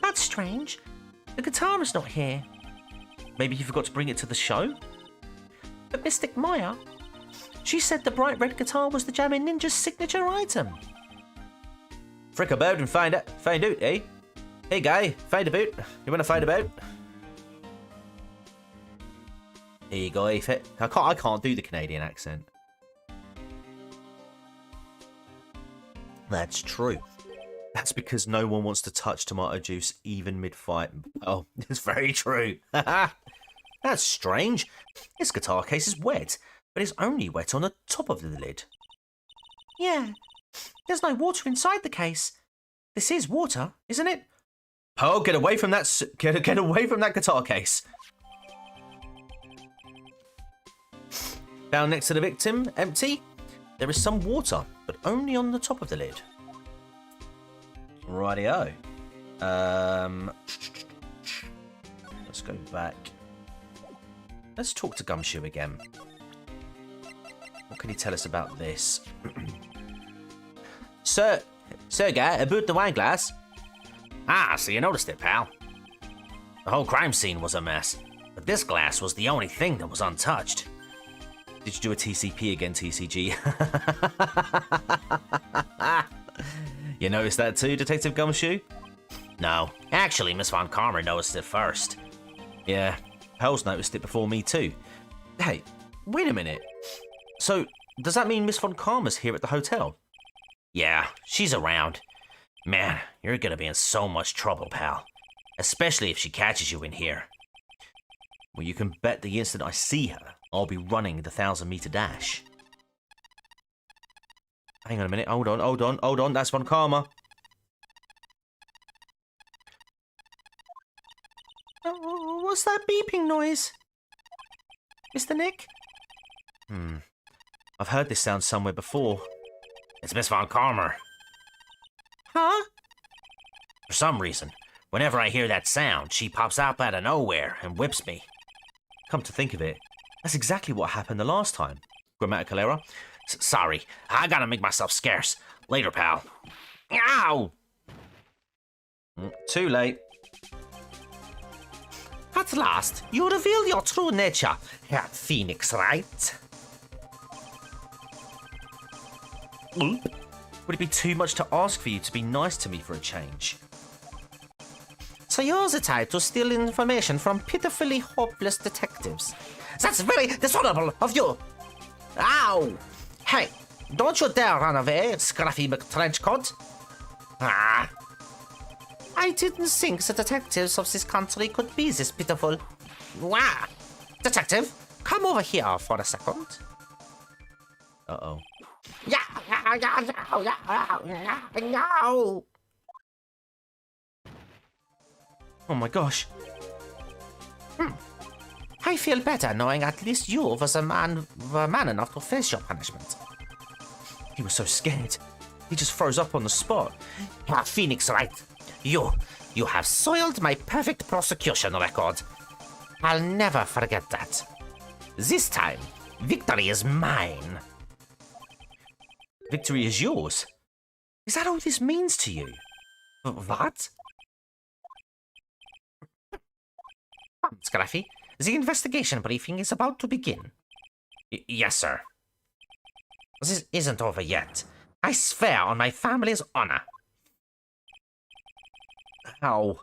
That's strange. The guitar is not here. Maybe you forgot to bring it to the show? But Mystic Maya, she said the bright red guitar was the Jammin' Ninja's signature item. Frick about and find out, eh? Hey guy, find a boot. You want to find a boot? Here you go, Ethan. I can't do the Canadian accent. That's true. That's because no one wants to touch tomato juice even mid-fight. Oh, it's very true. That's strange. This guitar case is wet, but it's only wet on the top of the lid. Yeah, there's no water inside the case. This is water, isn't it? Oh, get away from that! Get away from that guitar case. Down next to the victim, empty. There is some water, but only on the top of the lid. Rightio. Let's go back. Let's talk to Gumshoe again. What can he tell us about this? Sir guy, about the wine glass. Ah, so you noticed it, pal. The whole crime scene was a mess, but this glass was the only thing that was untouched. Did you do a TCP again, TCG? You noticed that too, Detective Gumshoe? No, actually, Miss Von Karma noticed it first. Yeah, Pell's noticed it before me too. Hey, wait a minute. So, does that mean Miss Von Karma's here at the hotel? Yeah, she's around. Man, you're gonna be in so much trouble, pal. Especially if she catches you in here. Well, you can bet the instant I see her, I'll be running the 1,000-meter dash. Hang on a minute. Hold on. That's Von Karma. What's that beeping noise? Mr. Nick? I've heard this sound somewhere before. It's Miss Von Karma. Huh? For some reason, whenever I hear that sound, she pops up out of nowhere and whips me. Come to think of it, that's exactly what happened the last time. Grammatical error. Sorry, I gotta make myself scarce. Later, pal. Ow! Too late. At last, you reveal your true nature, Herr Phoenix, right? Would it be too much to ask for you to be nice to me for a change? So you're the type to steal information from pitifully hopeless detectives. That's very dishonorable of you! Ow! Hey, don't you dare run away, Scruffy McTrenchcoat! Ah! I didn't think the detectives of this country could be this pitiful. Wow. Detective, come over here for a second. Uh-oh. No. Oh my gosh. I feel better knowing at least you was a man enough to face your punishment. He was so scared. He just froze up on the spot. Phoenix Wright, you have soiled my perfect prosecution record. I'll never forget that. This time, victory is mine. Victory is yours. Is that all this means to you? What? Scruffy, the investigation briefing is about to begin. Yes, sir. This isn't over yet. I swear on my family's honor. How?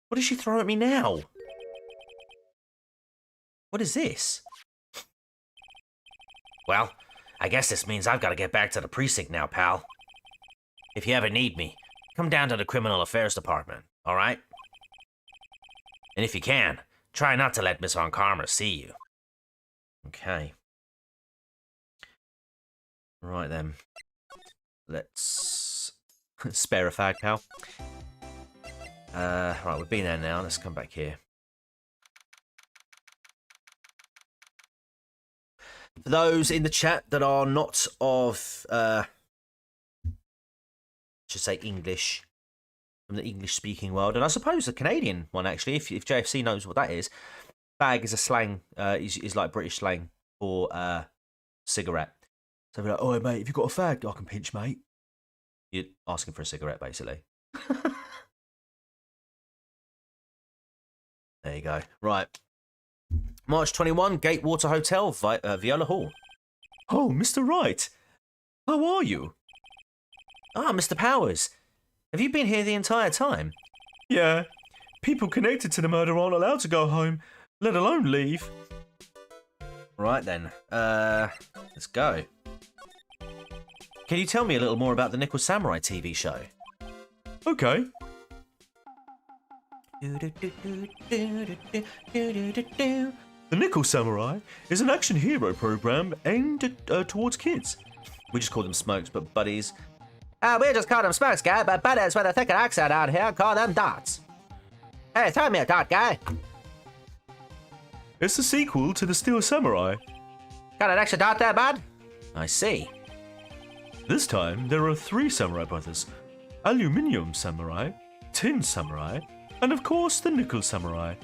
What did she throw at me now? What is this? Well, I guess this means I've got to get back to the precinct now, pal. If you ever need me, come down to the Criminal Affairs Department, all right? And if you can, try not to let Miss Von Karma see you. Okay. Right then. Let's spare a fag, pal. Right, we've been there now. Let's come back here. For those in the chat that are not of, should say English, from the English-speaking world, and I suppose the Canadian one actually, if JFC knows what that is, fag is a slang, is like British slang for cigarette. So we're like, oh mate, if you've got a fag, I can pinch, mate. You're asking for a cigarette, basically. There you go. Right. March 21, Gatewater Hotel, Viola Hall. Oh, Mr. Wright. How are you? Ah, Mr. Powers. Have you been here the entire time? Yeah. People connected to the murder aren't allowed to go home, let alone leave. Right then. Let's go. Can you tell me a little more about the Nickel Samurai TV show? Okay. The Nickel Samurai is an action hero program aimed towards kids. We just call them smokes, but buddies. We just call them smokes, guy, but buddies with a thicker accent out here call them dots. Hey, throw me a dot, guy. It's the sequel to the Steel Samurai. Got an extra dot there, bud? I see. This time, there are 3 samurai brothers. Aluminium Samurai, Tin Samurai, and of course the Nickel Samurai.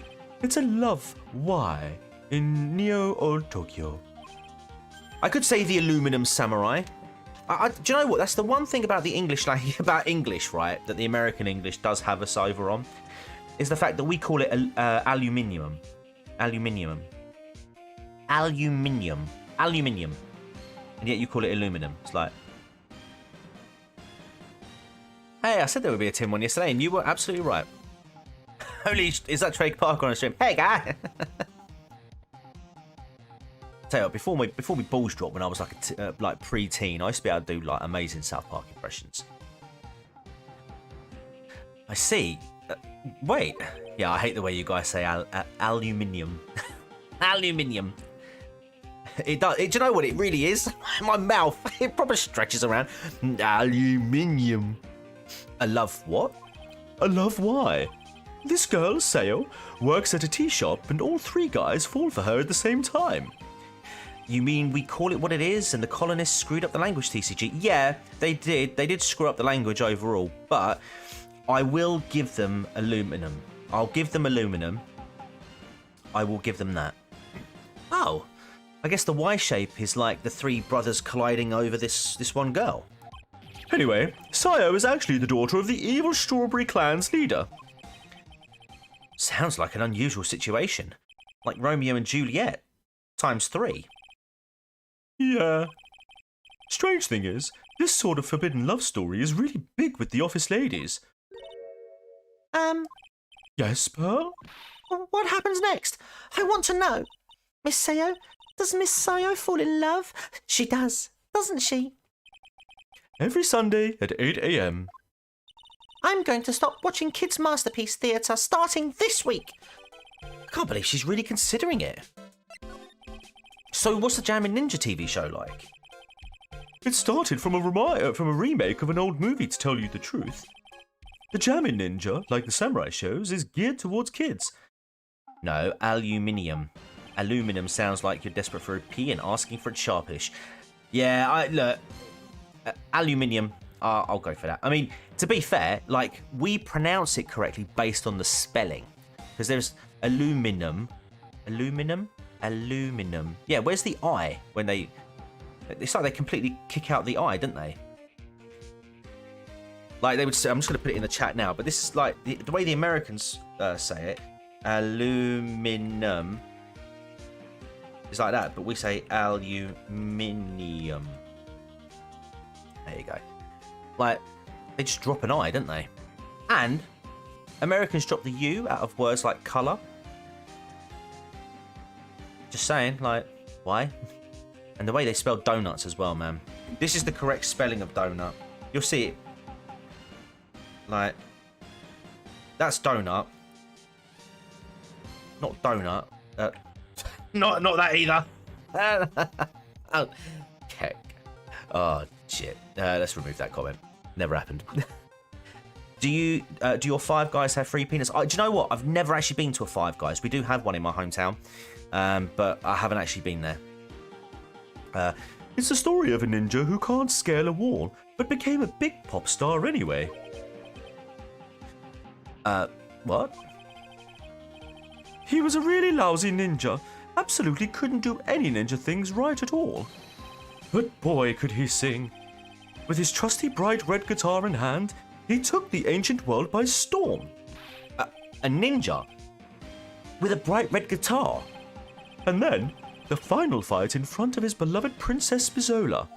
It's a love why in Neo or Tokyo. I could say the Aluminum Samurai. Do you know what? That's the one thing about the English, like about English, right? That the American English does have us over on, is the fact that we call it aluminium, aluminium, aluminium, aluminium, and yet you call it aluminum. It's like, hey, I said there would be a tin one yesterday, and you were absolutely right. Holy, is that Trey Parker on a stream? Hey, guy. Tell you what, before my balls dropped when I was like pre-teen, I used to be able to do like amazing South Park impressions. I see. Wait. Yeah, I hate the way you guys say aluminium. Aluminium. It does. Do you know what it really is? My mouth, it probably stretches around. Aluminium. I love what? I love why. This girl, Sayo, works at a tea shop and all 3 guys fall for her at the same time. You mean we call it what it is and the colonists screwed up the language, TCG? Yeah, they did. They did screw up the language overall, but I will give them aluminum. I'll give them aluminum. I will give them that. Oh, I guess the Y shape is like the 3 brothers colliding over this one girl. Anyway, Sayo is actually the daughter of the evil Strawberry Clan's leader. Sounds like an unusual situation. Like Romeo and Juliet. ×3. Yeah. Strange thing is, this sort of forbidden love story is really big with the office ladies. Yes, Pearl? What happens next? I want to know. Miss Sayo? Does Miss Sayo fall in love? She does, doesn't she? Every Sunday at 8 AM. I'm going to stop watching Kids Masterpiece Theatre starting this week. can't believe she's really considering it. So what's the Jammin' Ninja TV show like? It started from a remake of an old movie, to tell you the truth. The Jammin' Ninja, like the samurai shows, is geared towards kids. No, aluminium. Aluminum sounds like you're desperate for a pee and asking for it sharpish. Yeah, look, aluminium, I'll go for that. I mean, to be fair, like, we pronounce it correctly based on the spelling. Because there's aluminum. Yeah, where's the I when they... It's like they completely kick out the I, don't they? Like they would say, I'm just going to put it in the chat now, but this is like the way the Americans say it. Aluminum is like that, but we say aluminium. There you go. Like, they just drop an I, don't they? And Americans drop the U out of words like colour. Just saying, like, why? And the way they spell donuts as well, man. This is the correct spelling of donut. You'll see it. Like, that's donut. Not donut. Not that either. Oh, heck. Oh, shit. Let's remove that comment. Never happened. Do your Five Guys have free peanuts? Do you know what? I've never actually been to a Five Guys. We do have one in my hometown, but I haven't actually been there. It's the story of a ninja who can't scale a wall, but became a big pop star anyway. What? He was a really lousy ninja. Absolutely couldn't do any ninja things right at all. But boy, could he sing. With his trusty bright red guitar in hand, he took the ancient world by storm. A ninja? With a bright red guitar? And then, the final fight in front of his beloved Princess Bizola.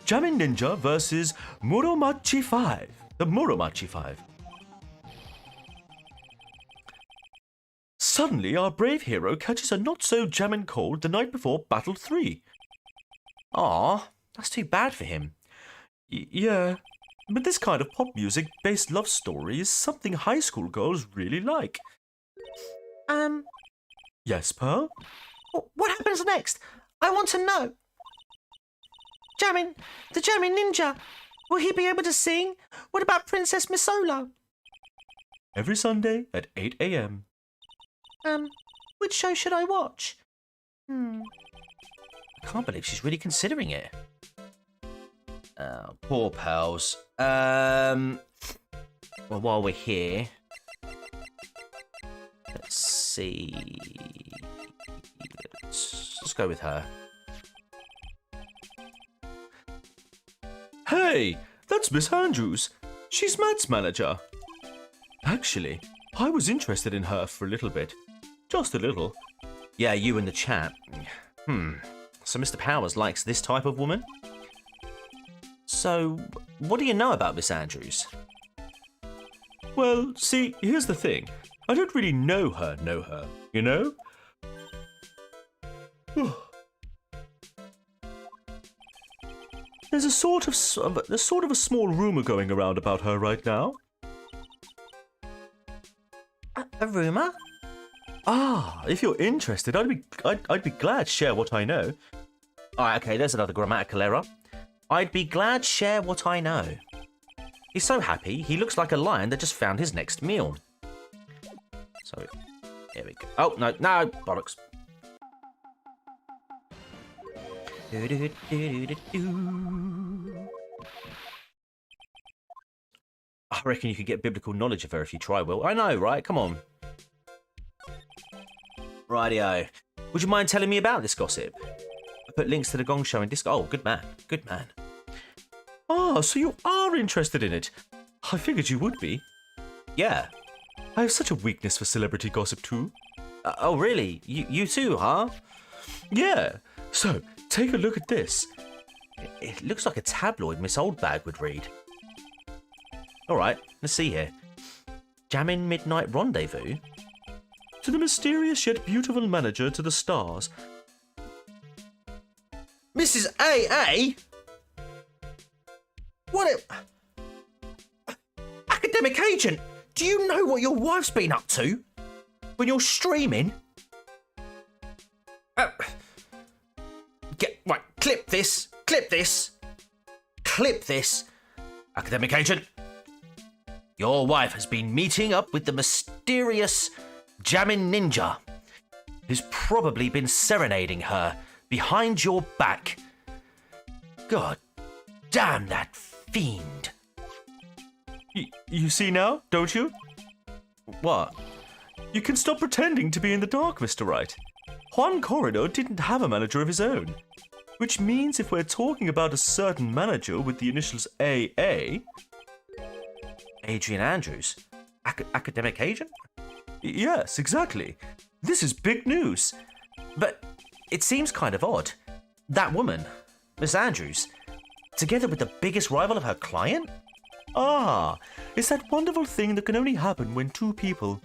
Jammin' Ninja versus Muromachi 5. The Muromachi 5. Suddenly, our brave hero catches a not-so-jammin' cold the night before Battle 3. Aw, that's too bad for him. Yeah, but this kind of pop music-based love story is something high school girls really like. Yes, Pearl? What happens next? I want to know. The Jammin' Ninja. Will he be able to sing? What about Princess Misola? Every Sunday at 8 a.m. Which show should I watch? I can't believe she's really considering it. Poor pals. Well, while we're here, let's see. Let's go with her. Hey, that's Miss Andrews. She's Matt's manager. Actually, I was interested in her for a little bit. Just a little. Yeah, you in the chat. So Mr. Powers likes this type of woman? So, what do you know about Miss Andrews? Well, see, here's the thing. I don't really know her, you know? There's a sort of a small rumor going around about her right now. A rumor? Ah, if you're interested, I'd be glad to share what I know. Alright, okay, there's another grammatical error. I'd be glad to share what I know. He's so happy, he looks like a lion that just found his next meal. So, here we go. Oh, no, bollocks. I reckon you could get biblical knowledge of her if you try, Will. I know, right? Come on. Rightio. Would you mind telling me about this gossip? I put links to the Gong Show in Discord. Oh, good man. Good man. Ah, so you are interested in it. I figured you would be. Yeah. I have such a weakness for celebrity gossip too. Oh, really? You too, huh? Yeah. So, take a look at this. It looks like a tabloid Miss Oldbag would read. Alright, let's see here. Jammin' Midnight Rendezvous? To the mysterious yet beautiful manager to the stars. Mrs. A.A.? What a... Academic agent, do you know what your wife's been up to? when you're streaming? Right, clip this. Academic agent, your wife has been meeting up with the mysterious Jamming Ninja, who's probably been serenading her behind your back. God damn that fiend. You see now, don't you? What? You can stop pretending to be in the dark, Mr. Wright. Juan Corridor didn't have a manager of his own. Which means if we're talking about a certain manager with the initials AA... Adrian Andrews? Academic agent? Yes, exactly. This is big news. But it seems kind of odd. That woman, Miss Andrews, together with the biggest rival of her client? Ah, it's that wonderful thing that can only happen when two people...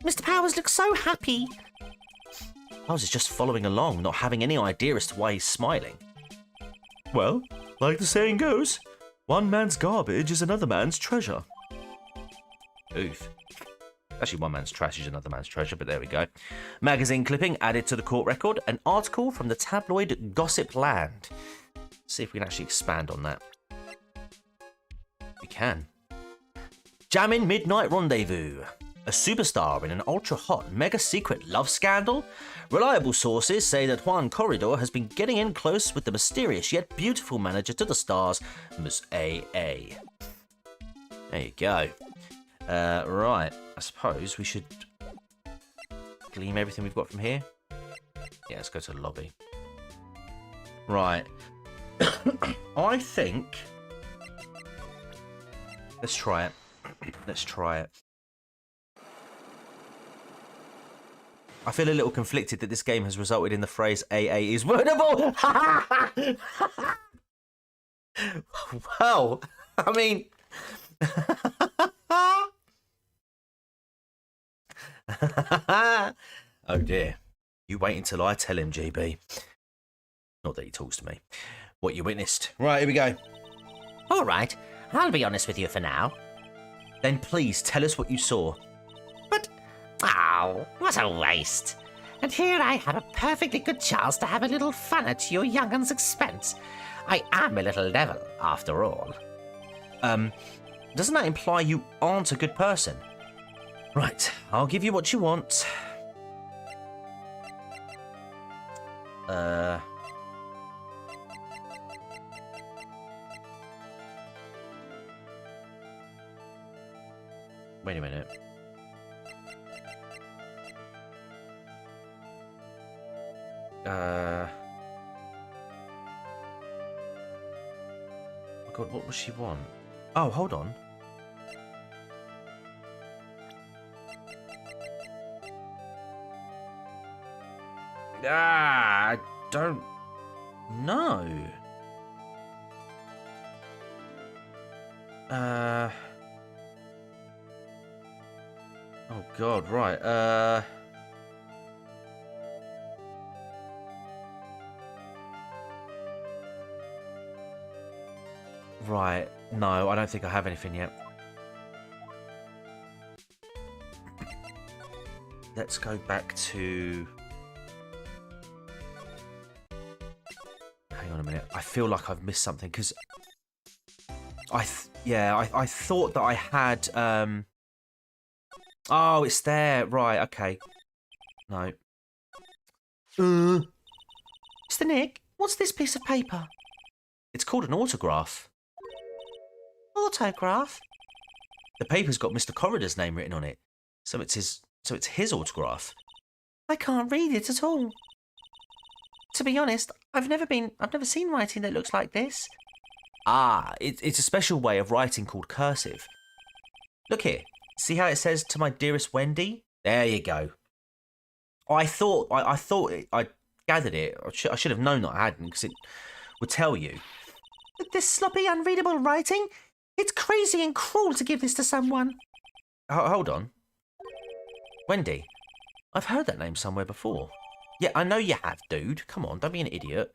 Mr. Powers looks so happy. Powers is just following along, not having any idea as to why he's smiling. Well, like the saying goes, one man's garbage is another man's treasure. Oof. Actually, one man's trash is another man's treasure, but there we go. Magazine clipping added to the court record. An article from the tabloid Gossip Land. See if we can actually expand on that. We can. Jammin' Midnight Rendezvous. A superstar in an ultra-hot, mega-secret love scandal? Reliable sources say that Juan Corridor has been getting in close with the mysterious yet beautiful manager to the stars, Miss AA. There you go. Right. I suppose we should gleam everything we've got from here. Yeah, let's go to the lobby. Right. I think... Let's try it. Let's try it. I feel a little conflicted that this game has resulted in the phrase AA is winnable. Well, I mean... Oh dear. You wait until I tell him, GB. Not that he talks to me. What you witnessed. Right, here we go. All right, I'll be honest with you for now. Then please tell us what you saw. But, oh, what a waste. And here I have a perfectly good chance to have a little fun at your young un's expense. I am a little devil, after all. Doesn't that imply you aren't a good person? Right, I'll give you what you want. Wait a minute. Oh God, what was she want? Oh, hold on. I don't know. Oh God, right. Right. No, I don't think I have anything yet. Let's go back to... Hang on a minute. I feel like I've missed something because I thought that I had Oh, it's there. Right, okay. No. Mr. Nick, what's this piece of paper? It's called an autograph. Autograph? The paper's got Mr. Corridor's name written on it. So it's his autograph. I can't read it at all. To be honest, I've never seen writing that looks like this. Ah, it's a special way of writing called cursive. Look here. See how it says "To my dearest Wendy"? There you go. I thought I gathered it. I should have known that I hadn't, because it would tell you. But this sloppy, unreadable writing? It's crazy and cruel to give this to someone. Hold on. Wendy. I've heard that name somewhere before. Yeah, I know you have, dude. Come on, don't be an idiot.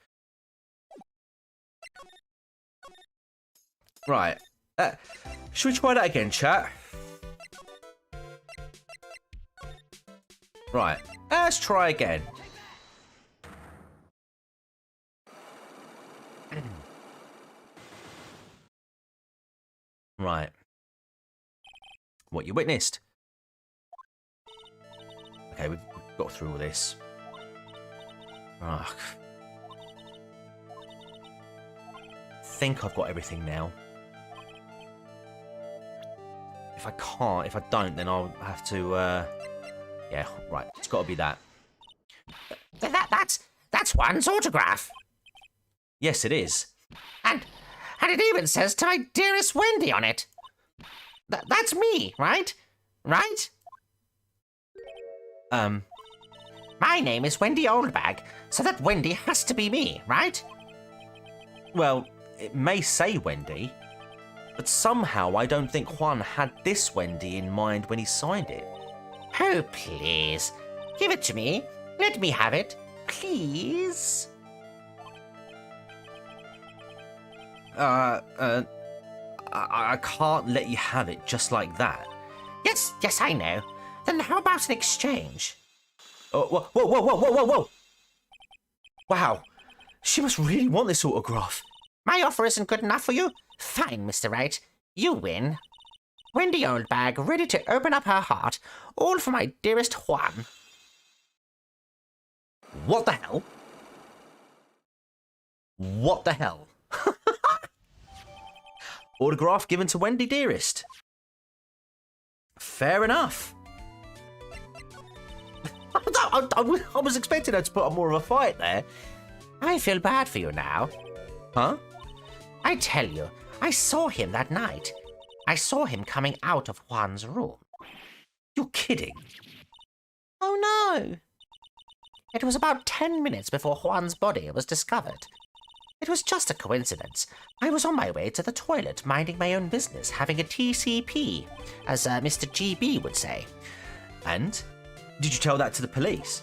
Right. Should we try that again, chat? Right, let's try again. Right. What you witnessed. Okay, we've got through all this. Ugh. I think I've got everything now. If I don't, then I'll have to, yeah, right, it's got to be that. That's Juan's autograph. Yes, it is. And it even says to my dearest Wendy on it. That's me, right? Right? My name is Wendy Oldbag, so that Wendy has to be me, right? Well, it may say Wendy, but somehow I don't think Juan had this Wendy in mind when he signed it. Oh, please. Give it to me. Let me have it. Please. I can't let you have it just like that. Yes, I know. Then how about an exchange? Oh, whoa. Wow, she must really want this autograph. My offer isn't good enough for you? Fine, Mr. Wright. You win. Wendy Oldbag ready to open up her heart, all for my dearest Juan. What the hell? What the hell? Autograph given to Wendy Dearest. Fair enough. I was expecting her to put up more of a fight there. I feel bad for you now. Huh? I tell you, I saw him that night. I saw him coming out of Juan's room. You're kidding. Oh no! It was about 10 minutes before Juan's body was discovered. It was just a coincidence. I was on my way to the toilet, minding my own business, having a TCP, as Mr. GB would say. And? Did you tell that to the police?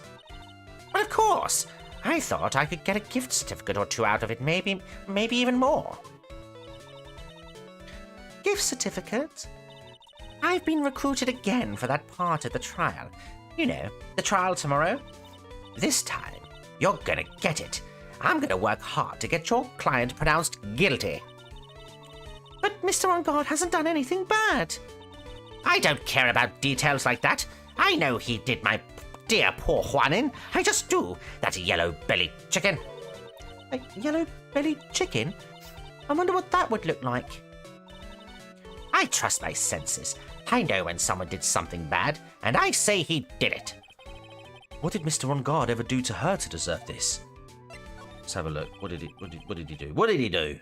Well, of course. I thought I could get a gift certificate or two out of it, maybe even more. Gift certificate? I've been recruited again for that part of the trial. You know, the trial tomorrow. This time, you're gonna get it. I'm gonna work hard to get your client pronounced guilty. But Mr. On Guard hasn't done anything bad. I don't care about details like that. I know he did my dear poor Juan in. I just do. That yellow-bellied chicken. A yellow-bellied chicken? I wonder what that would look like. I trust my senses. I know when someone did something bad, and I say he did it. What did Mr. On Guard ever do to her to deserve this? Let's have a look. What did he do? What did he do?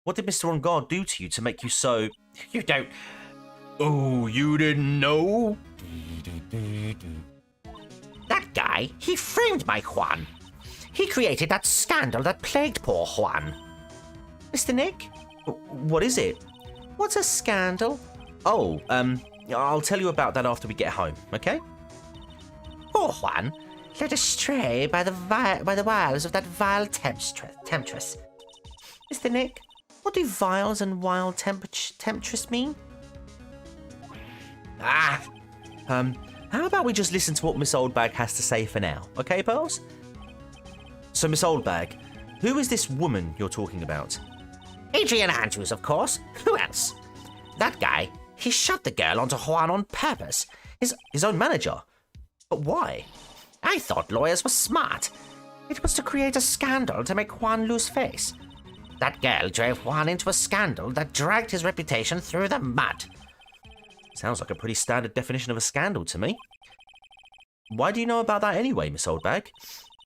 What did Mr. On Guard do to you to make you so... You don't... Oh, you didn't know? That guy, he framed my Juan. He created that scandal that plagued poor Juan. Mr. Nick? What is it? What's a scandal? Oh, I'll tell you about that after we get home, okay? Poor Juan, led astray by the wiles of that vile temptress. Mr. Nick, what do vials and wild temptress mean? How about we just listen to what Miss Oldbag has to say for now, okay, Pearls? So, Miss Oldbag, who is this woman you're talking about? Adrian Andrews, of course. Who else? That guy, he shot the girl onto Juan on purpose. His own manager? But why? I thought lawyers were smart. It was to create a scandal to make Juan lose face. That girl drove Juan into a scandal that dragged his reputation through the mud. Sounds like a pretty standard definition of a scandal to me. Why do you know about that anyway, Miss Oldbag?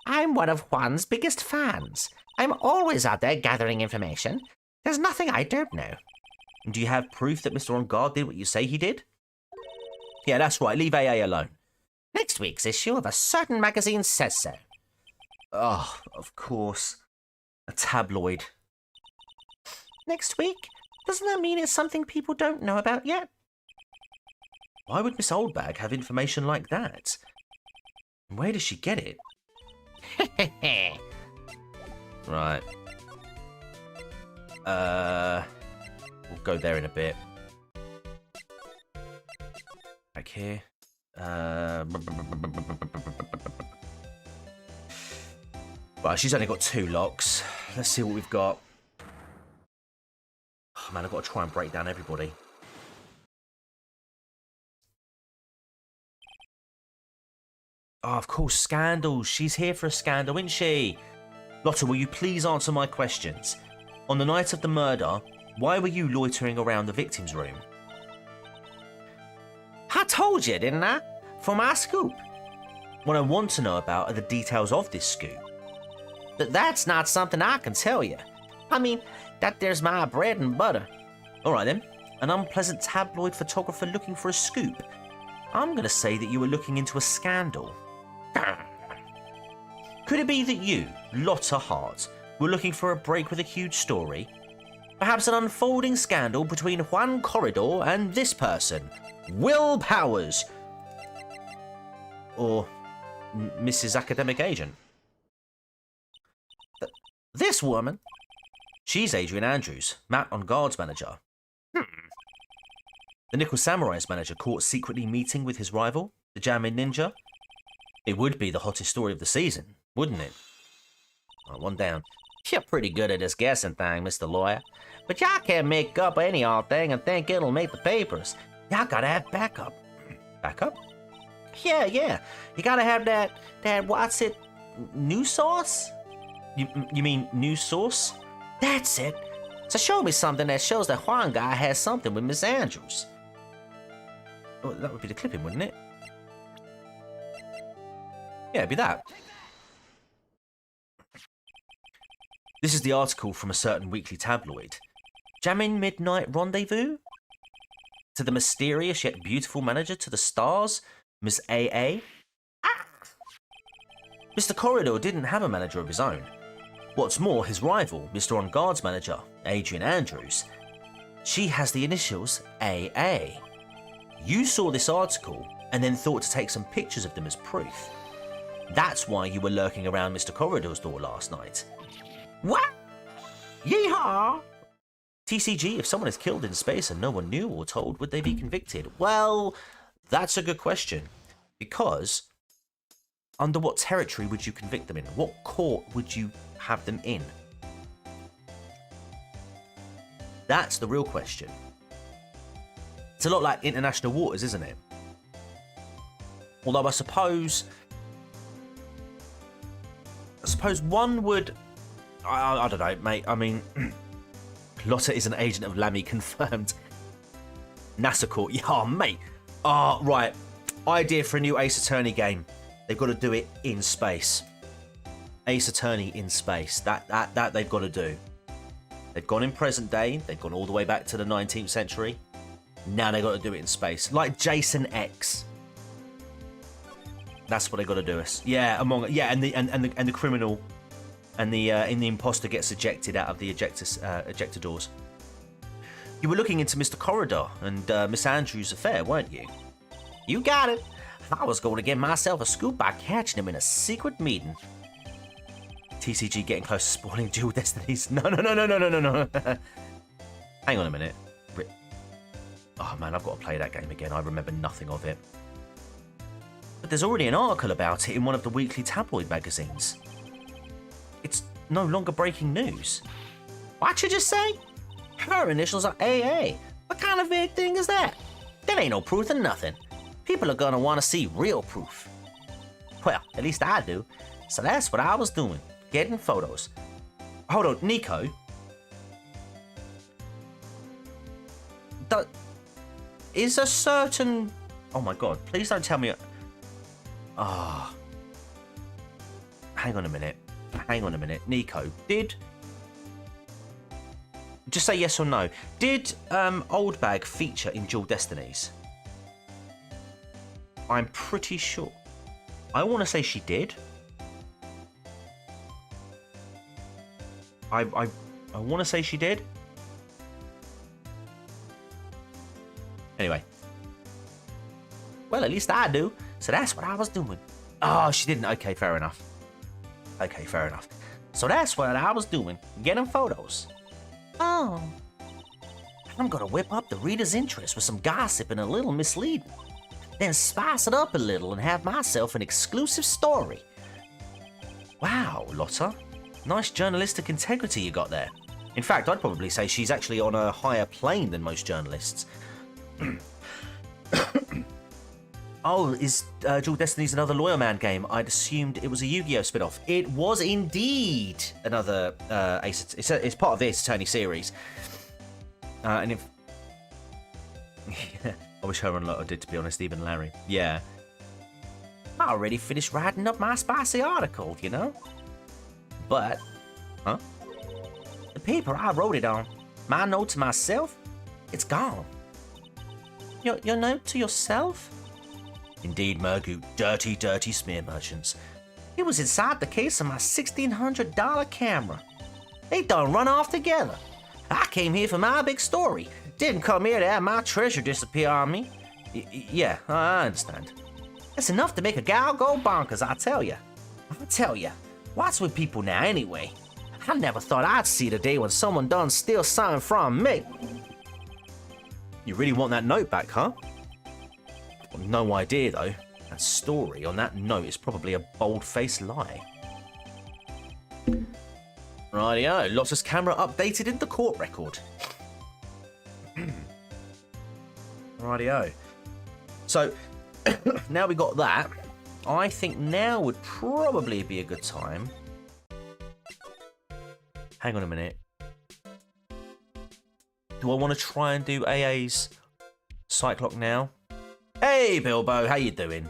I'm one of Juan's biggest fans. I'm always out there gathering information. There's nothing I don't know. Do you have proof that Mr. On Guard did what you say he did? Yeah, that's right. Leave AA alone. Next week's issue of a certain magazine says so. Oh, of course. A tabloid. Next week? Doesn't that mean it's something people don't know about yet? Why would Miss Oldbag have information like that? Where does she get it? Right. We'll go there in a bit. Back here. Right, she's only got 2 locks. Let's see what we've got. Oh, man, I've got to try and break down everybody. Oh, of course, scandal. She's here for a scandal, isn't she? Lotta, will you please answer my questions? On the night of the murder, why were you loitering around the victim's room? I told you, didn't I? For my scoop. What I want to know about are the details of this scoop. But that's not something I can tell you. I mean, that there's my bread and butter. All right then, an unpleasant tabloid photographer looking for a scoop. I'm going to say that you were looking into a scandal. Could it be that you, Lotta Hart, were looking for a break with a huge story? Perhaps an unfolding scandal between Juan Corridor and this person, Will Powers. Or Mrs. Academic Agent. This woman? She's Adrian Andrews, Matt on Guard's manager. The Nickel Samurai's manager caught secretly meeting with his rival, the Jamin Ninja. It would be the hottest story of the season, wouldn't it? Right, 1 down. You're pretty good at this guessing thing, Mr. Lawyer. But y'all can't make up any old thing and think it'll make the papers. Y'all gotta have backup. Backup? Yeah. You gotta have that what's it, news source? You mean news source? That's it. So show me something that shows that Juan guy has something with Miss Andrews. Well, that would be the clipping, wouldn't it? Yeah, it'd be that. This is the article from a certain weekly tabloid. Jamming Midnight Rendezvous? To the mysterious yet beautiful manager to the stars, Miss AA? Mr. Corridor didn't have a manager of his own. What's more, his rival, Mr. On Guard's manager, Adrian Andrews, she has the initials AA. You saw this article and then thought to take some pictures of them as proof. That's why you were lurking around Mr. Corridor's door last night. What? Yeehaw! TCG, if someone is killed in space and no one knew or told, would they be convicted? Well, that's a good question. Because under what territory would you convict them in? What court would you have them in? That's the real question. It's a lot like international waters, isn't it? Although I suppose one would... I don't know, mate. I mean, Lotta is an agent of Lammy confirmed. NASA court. Yeah, mate. Right. Idea for a new Ace Attorney game. They've got to do it in space. Ace Attorney in space. That they've got to do. They've gone in present day. They've gone all the way back to the 19th century. Now they've got to do it in space. Like Jason X. That's what they've got to do. Yeah, and the criminal and the imposter gets ejected out of the ejector doors. You were looking into Mr. Corridor and Miss Andrews' affair, weren't you? You got it. I was going to get myself a scoop by catching him in a secret meeting. TCG getting close to spoiling Dual Destinies. No. Hang on a minute. Oh man, I've got to play that game again. I remember nothing of it. But there's already an article about it in one of the weekly tabloid magazines. It's no longer breaking news. What you just say? Her initials are AA. What kind of vague thing is that? That ain't no proof of nothing. People are gonna want to see real proof. Well, at least I do. So that's what I was doing. Getting photos. Hold on, Nico. Is a certain... Oh my god, please don't tell me... Hang on a minute. Nico, did... Just say yes or no. Did Old Bag feature in Dual Destinies? I'm pretty sure. I want to say she did. I want to say she did. Anyway. Well, at least I do. So that's what I was doing. Oh, she didn't. Okay, fair enough. So that's what I was doing. Getting photos. Oh. I'm gonna whip up the reader's interest with some gossip and a little misleading. then spice it up a little and have myself an exclusive story. Wow, Lotta. Nice journalistic integrity you got there. In fact, I'd probably say she's actually on a higher plane than most journalists. Oh, is Dual Destiny's another Lawyer Man game? I'd assumed it was a Yu-Gi-Oh spin-off. It was indeed another it's part of the Ace Attorney series. And if... I wish her and Lotta did, to be honest, even Larry. Yeah. I already finished writing up my spicy article, you know? But... Huh? The paper I wrote it on, my note to myself, it's gone. Your note to yourself? Indeed, Murgu. Dirty, dirty smear merchants. It was inside the case of my $1,600 camera. They done run off together. I came here for my big story. Didn't come here to have my treasure disappear on me. Yeah, I understand. It's enough to make a gal go bonkers, I tell ya. What's with people now anyway? I never thought I'd see the day when someone done steal something from me. You really want that note back, huh? Well, no idea, though. That story on that note is probably a bold-faced lie. Rightio, Lotta's camera updated in the court record. Rightio. So, now we got that. I think now would probably be a good time. Hang on a minute. Do I want to try and do AA's Cyclock now? Hey, Bilbo, how you doing?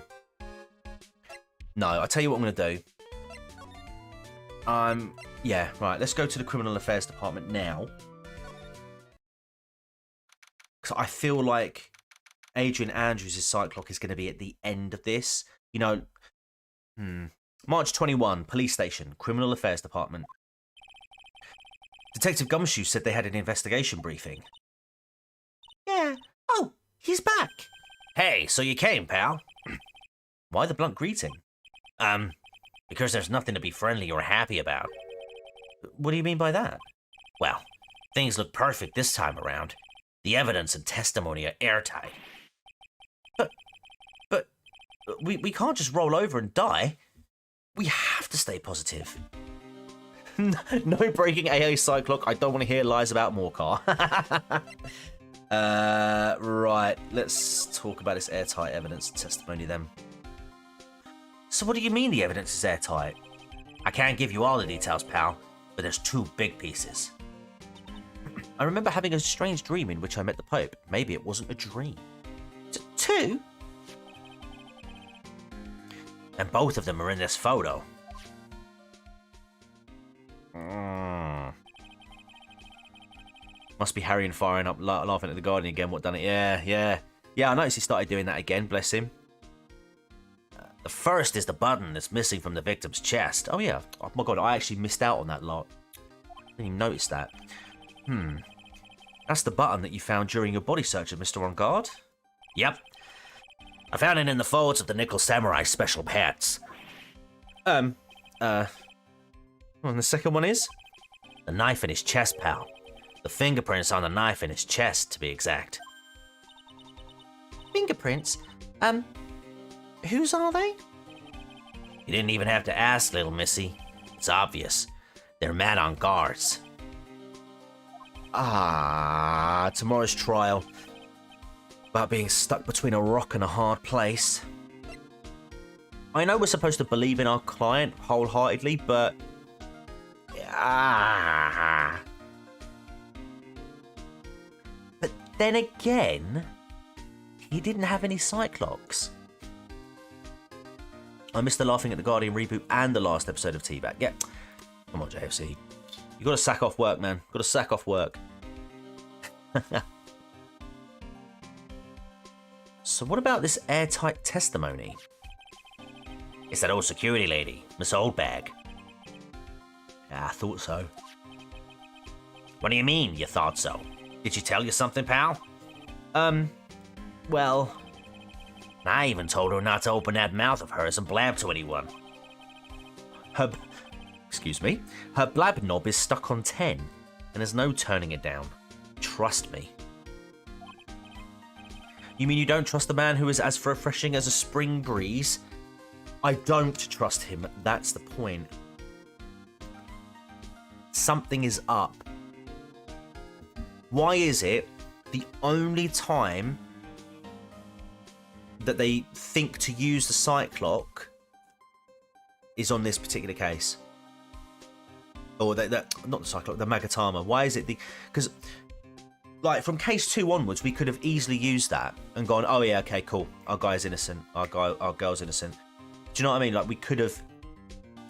No, I'll tell you what I'm going to do. Yeah, right, let's go to the Criminal Affairs Department now. Because I feel like Adrian Andrews' Cyclock is going to be at the end of this. You know, March 21, Police Station, Criminal Affairs Department. Detective Gumshoe said they had an investigation briefing. Yeah. Oh, he's back. Hey, so you came, pal? Why the blunt greeting? Because there's nothing to be friendly or happy about. What do you mean by that? Well, things look perfect this time around. The evidence and testimony are airtight. But we can't just roll over and die. We have to stay positive. No breaking AA Cyclock. I don't want to hear lies about Morcar. Right, let's talk about this airtight evidence and testimony then. So what do you mean the evidence is airtight? I can't give you all the details, pal, but there's two big pieces. I remember having a strange dream in which I met the Pope. Maybe it wasn't a dream. Two? And both of them are in this photo. Must be Harry and firing up, laughing at the Guardian again. What done it? Yeah. I noticed he started doing that again. Bless him. The first is the button that's missing from the victim's chest. Oh yeah. Oh my god, I actually missed out on that lot. Didn't even notice that. That's the button that you found during your body search of Mr. On Guard? Yep. I found it in the folds of the Nickel Samurai special pants. And the second one is? The knife in his chest, pal. The fingerprints on the knife in his chest, to be exact. Fingerprints? Whose are they? You didn't even have to ask, little missy. It's obvious. They're Matt On Guard's. Tomorrow's trial. About being stuck between a rock and a hard place. I know we're supposed to believe in our client wholeheartedly, but... But then again, he didn't have any Cyclocks. I missed the Laughing at the Guardian reboot and the last episode of Teabag. Yeah, come on, JFC. You gotta sack off work, man. Gotta sack off work. So what about this airtight testimony? It's that old security lady, Miss Oldbag. I thought so. What do you mean, you thought so? Did she tell you something, pal? Well... I even told her not to open that mouth of hers and blab to anyone. Excuse me? Her blab knob is stuck on 10, and there's no turning it down. Trust me. You mean you don't trust the man who is as refreshing as a spring breeze? I don't trust him. That's the point. Something is up. Why is it the only time that they think to use the sight clock is on this particular case? Or not the sight clock, the Magatama. Why is it the... Because, like, from case 2 onwards, we could have easily used that and gone, oh yeah, okay, cool. Our guy's innocent. Our girl's innocent. Do you know what I mean? Like, we could have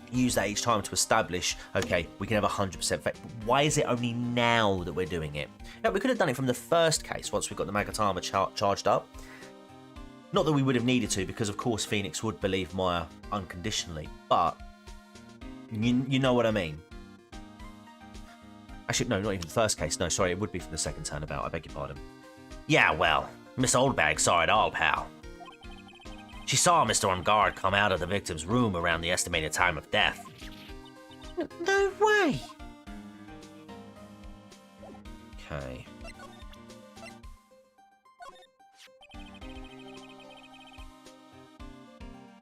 used that each time to establish, okay, we can have 100% effect. Why is it only now that we're doing it? Yeah, we could have done it from the first case once we got the Magatama charged up. Not that we would have needed to, because of course Phoenix would believe Maya unconditionally, but you know what I mean. Actually, no, not even the first case. No, sorry, it would be from the second turnabout. I beg your pardon. Yeah, well, Miss Oldbag saw it all, pal. She saw Mr. On Guard come out of the victim's room around the estimated time of death. No way! Okay.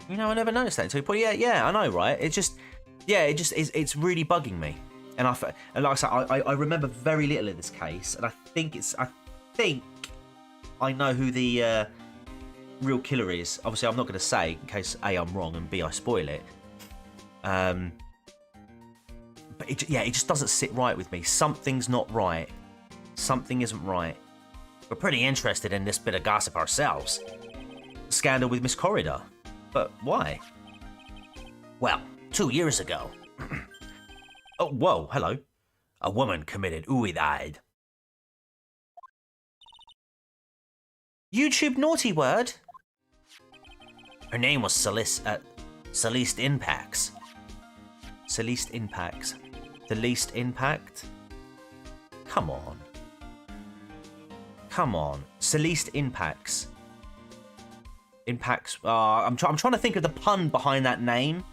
You know, I never noticed that until you put it. Yeah, I know, right? It's really bugging me. And like I said, I remember very little of this case, and I think I know who the real killer is. Obviously, I'm not going to say in case A, I'm wrong, and B, I spoil it. But it just doesn't sit right with me. Something's not right. Something isn't right. We're pretty interested in this bit of gossip ourselves. Scandal with Miss Corridor. But why? Well, 2 years ago, Oh, whoa, hello. a woman committed suicide. YouTube naughty word? Her name was Celeste Impacts. Celeste Impacts. The least impact? Come on. Come on. Celeste Impacts. Impacts. I'm trying to think of the pun behind that name.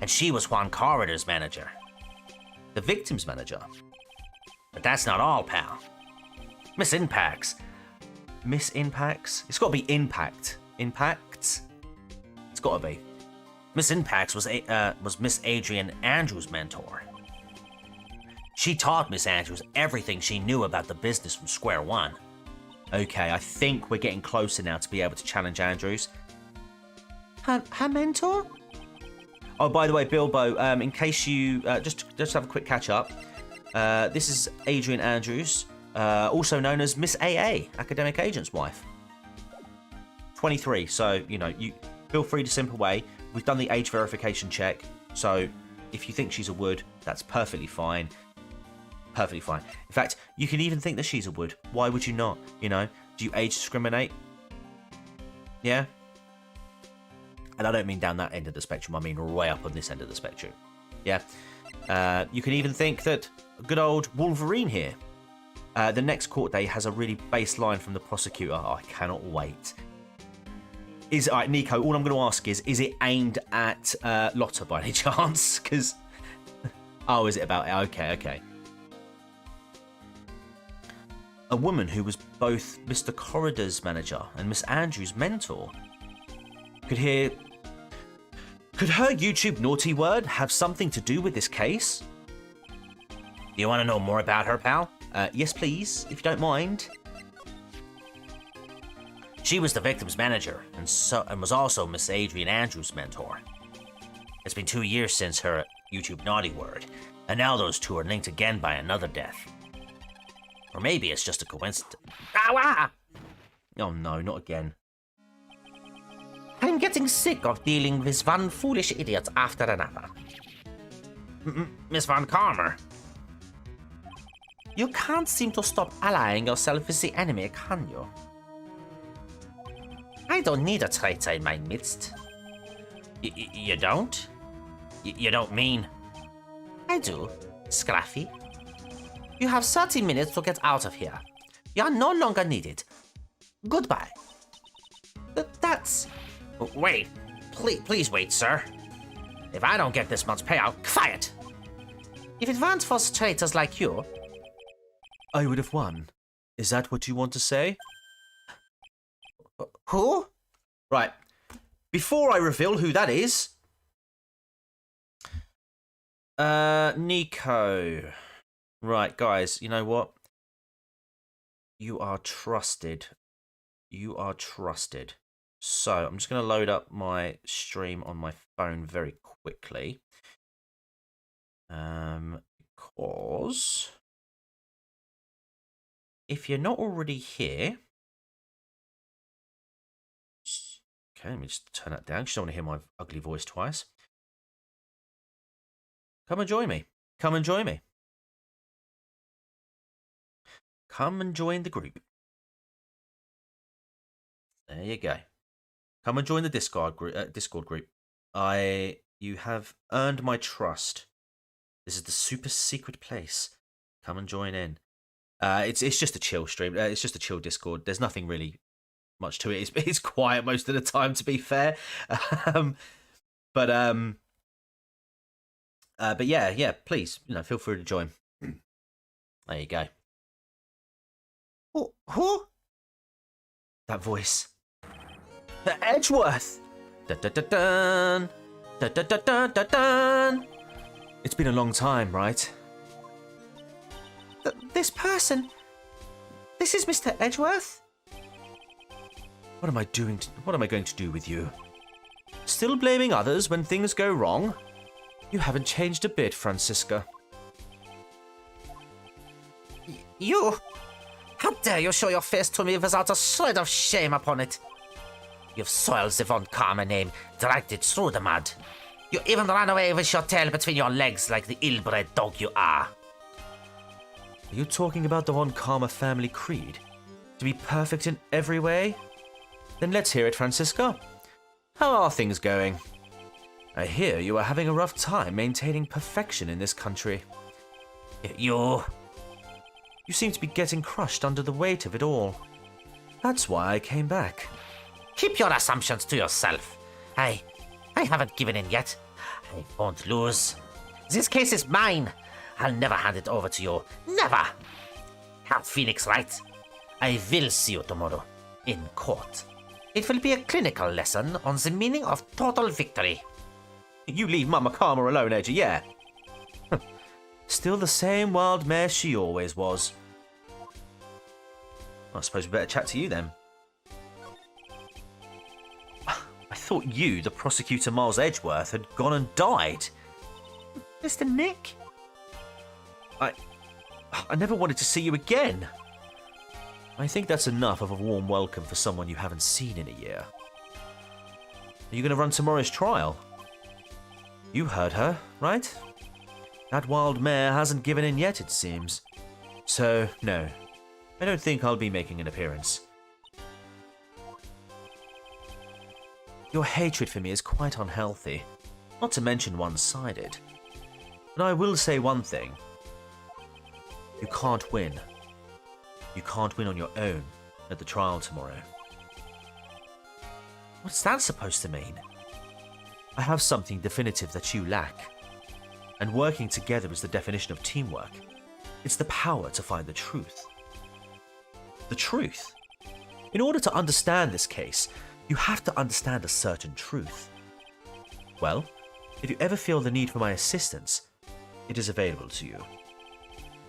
And she was Juan Corridor's manager. The victim's manager. But that's not all, pal. Miss Impacts. Miss Impacts? It's got to be Impact. Impacts? It's got to be. Miss Impacts was Miss Adrian Andrews' mentor. She taught Miss Andrews everything she knew about the business from square one. Okay, I think we're getting closer now to be able to challenge Andrews. Her mentor? Oh, by the way, Bilbo, in case you... just have a quick catch-up. This is Adrian Andrews, also known as Miss AA, Academic Agent's wife. 23, so, you know, you feel free to simp away. We've done the age verification check, so if you think she's a wood, that's perfectly fine. Perfectly fine. In fact, you can even think that she's a wood. Why would you not? You know, do you age discriminate? Yeah? And I don't mean down that end of the spectrum, I mean way up on this end of the spectrum. Yeah? You can even think that good old Wolverine here. The next court day has a really base line from the prosecutor. Oh, I cannot wait. All right, Nico, all I'm going to ask is it aimed at Lotta by any chance? Because... Oh, is it about... Okay. A woman who was both Mr. Corridor's manager and Miss Andrews' mentor. Could her YouTube naughty word have something to do with this case? Do you want to know more about her, pal? Yes, please, if you don't mind. She was the victim's manager and was also Miss Adrian Andrews' mentor. It's been 2 years since her YouTube naughty word, and now those two are linked again by another death. Or maybe it's just a coincidence. Ah! Oh no, not again. I'm getting sick of dealing with one foolish idiot after another. Miss Von Karmer. You can't seem to stop allying yourself with the enemy, can you? I don't need a traitor in my midst. You don't? You don't mean... I do, Scruffy. You have 30 minutes to get out of here. You are no longer needed. Goodbye. That's... Wait. Please wait, sir. If I don't get this month's payout, quiet! If it weren't for traitors like you... I would have won. Is that what you want to say? Who? Right. Before I reveal who that is... Nico. Right, guys, you know what? You are trusted. You are trusted. So, I'm just going to load up my stream on my phone very quickly. Because... if you're not already here... Okay, let me just turn that down. You don't want to hear my ugly voice twice. Come and join me. Come and join me. Come and join the group. There you go. Come and join the Discord group. You have earned my trust. This is the super secret place. Come and join in. It's just a chill stream. It's just a chill Discord. There's nothing really much to it. It's quiet most of the time, to be fair. But yeah. Please, feel free to join. There you go. Who? That voice. Edgeworth. Dun-dun-dun-dun. Dun-dun-dun-dun-dun. It's been a long time, right? This person. This is Mr. Edgeworth? What am I doing? What am I going to do with you? Still blaming others when things go wrong? You haven't changed a bit, Francisca. You? How dare you show your face to me without a shred of shame upon it? You've soiled the Von Karma name, dragged it through the mud. You even ran away with your tail between your legs like the ill-bred dog you are. Are you talking about the Von Karma family creed? To be perfect in every way? Then let's hear it, Francisca. How are things going? I hear you are having a rough time maintaining perfection in this country. You seem to be getting crushed under the weight of it all. That's why I came back. keep your assumptions to yourself. I haven't given in yet. I won't lose. This case is mine. I'll never hand it over to you. Never. Count Phoenix, right? I will see you tomorrow. In court. It will be a clinical lesson on the meaning of total victory. You leave Mama Karma alone, Edgy, yeah. Still the same wild mare she always was. I suppose we better chat to you then. I thought you, the prosecutor Miles Edgeworth, had gone and died. Mr. Nick? I never wanted to see you again. I think that's enough of a warm welcome for someone you haven't seen in a year. Are you going to run tomorrow's trial? You heard her, right? That wild mare hasn't given in yet, it seems. So, no. I don't think I'll be making an appearance. Your hatred for me is quite unhealthy, not to mention one-sided. But I will say one thing. You can't win. You can't win on your own at the trial tomorrow. What's that supposed to mean? I have something definitive that you lack. And working together is the definition of teamwork. It's the power to find the truth. The truth? In order to understand this case, you have to understand a certain truth. Well, if you ever feel the need for my assistance, it is available to you.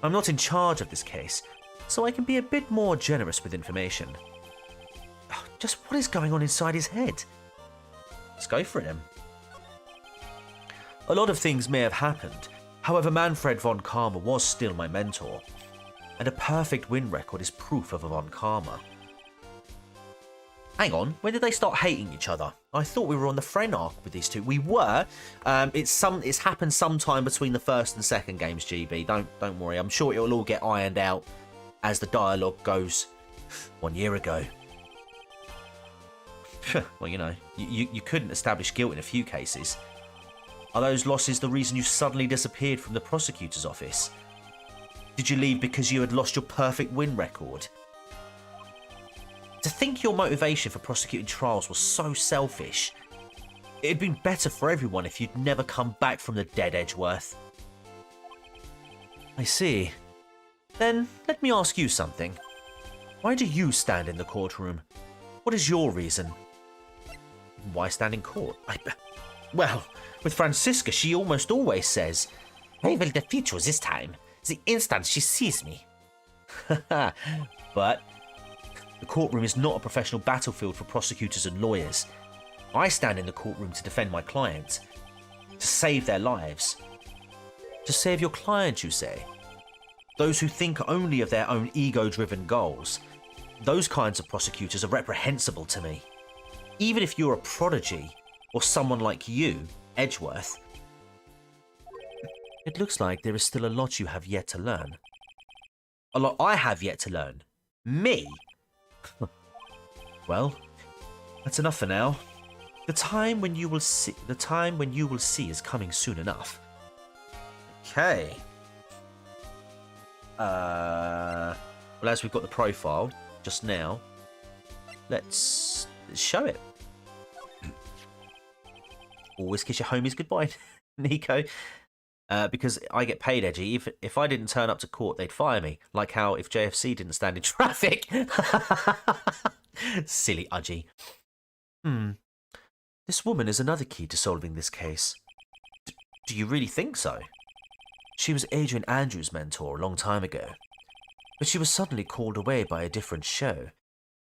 I'm not in charge of this case, so I can be a bit more generous with information. Just what is going on inside his head? Let's go for him. A lot of things may have happened, however Manfred von Karma was still my mentor, and a perfect win record is proof of a von Karma. Hang on, when did they start hating each other? I thought we were on the friend arc with these two. We were. It's happened sometime between the first and second games, GB. Don't worry. I'm sure it'll all get ironed out as the dialogue goes. 1 year ago. Well, you couldn't establish guilt in a few cases. Are those losses the reason you suddenly disappeared from the prosecutor's office? Did you leave because you had lost your perfect win record? To think your motivation for prosecuting trials was so selfish. It'd been better for everyone if you'd never come back from the dead, Edgeworth. I see. Then let me ask you something. Why do you stand in the courtroom? What is your reason? Why stand in court? Well, with Francisca, she almost always says, I will defeat you this time, the instant she sees me. but the courtroom is not a professional battlefield for prosecutors and lawyers. I stand in the courtroom to defend my clients, to save their lives. To save your clients, you say? Those who think only of their own ego-driven goals. Those kinds of prosecutors are reprehensible to me. Even if you're a prodigy, or someone like you, Edgeworth. It looks like there is still a lot you have yet to learn. A lot I have yet to learn. Me? Well, that's enough for now. The time when you will see is coming soon enough. Okay. Well, as we've got the profile just now, let's show it. Always kiss your homies goodbye, Nico. Because I get paid, Edgy. If I didn't turn up to court, they'd fire me. Like how if JFC didn't stand in traffic. Silly Udgy. This woman is another key to solving this case. Do you really think so? She was Adrian Andrews' mentor a long time ago. But she was suddenly called away by a different show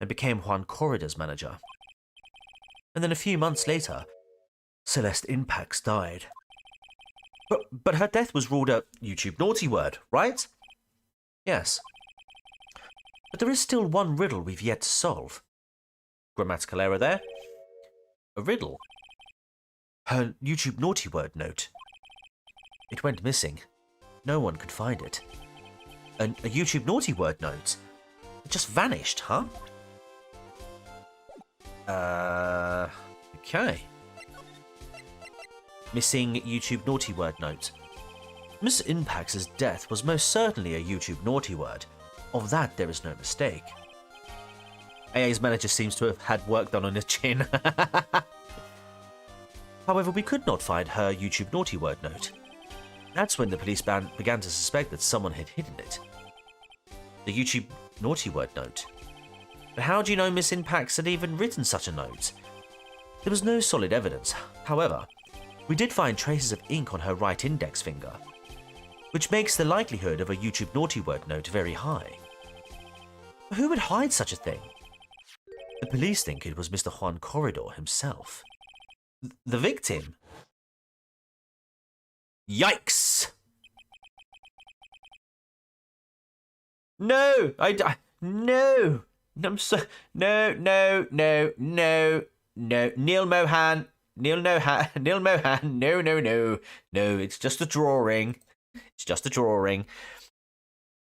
and became Juan Corrida's manager. And then a few months later, Celeste Impax died. But her death was ruled a YouTube naughty word, right? Yes. But there is still one riddle we've yet to solve. Grammatical error there. A riddle. Her YouTube naughty word note. It went missing. No one could find it. A YouTube naughty word note. It just vanished, huh? Okay. Missing YouTube naughty word note. Miss Impax's death was most certainly a YouTube naughty word. Of that there is no mistake. AA's manager seems to have had work done on his chin. However, we could not find her YouTube naughty word note. That's when the police began to suspect that someone had hidden it. The YouTube naughty word note. But how do you know Miss Impax had even written such a note? There was no solid evidence. However, we did find traces of ink on her right index finger, which makes the likelihood of a YouTube naughty word note very high. Who would hide such a thing? The police think it was Mr. Juan Corridor himself. The victim? Yikes! No! No! I'm so... No. Neil Mohan, no. No, it's just a drawing. It's just a drawing.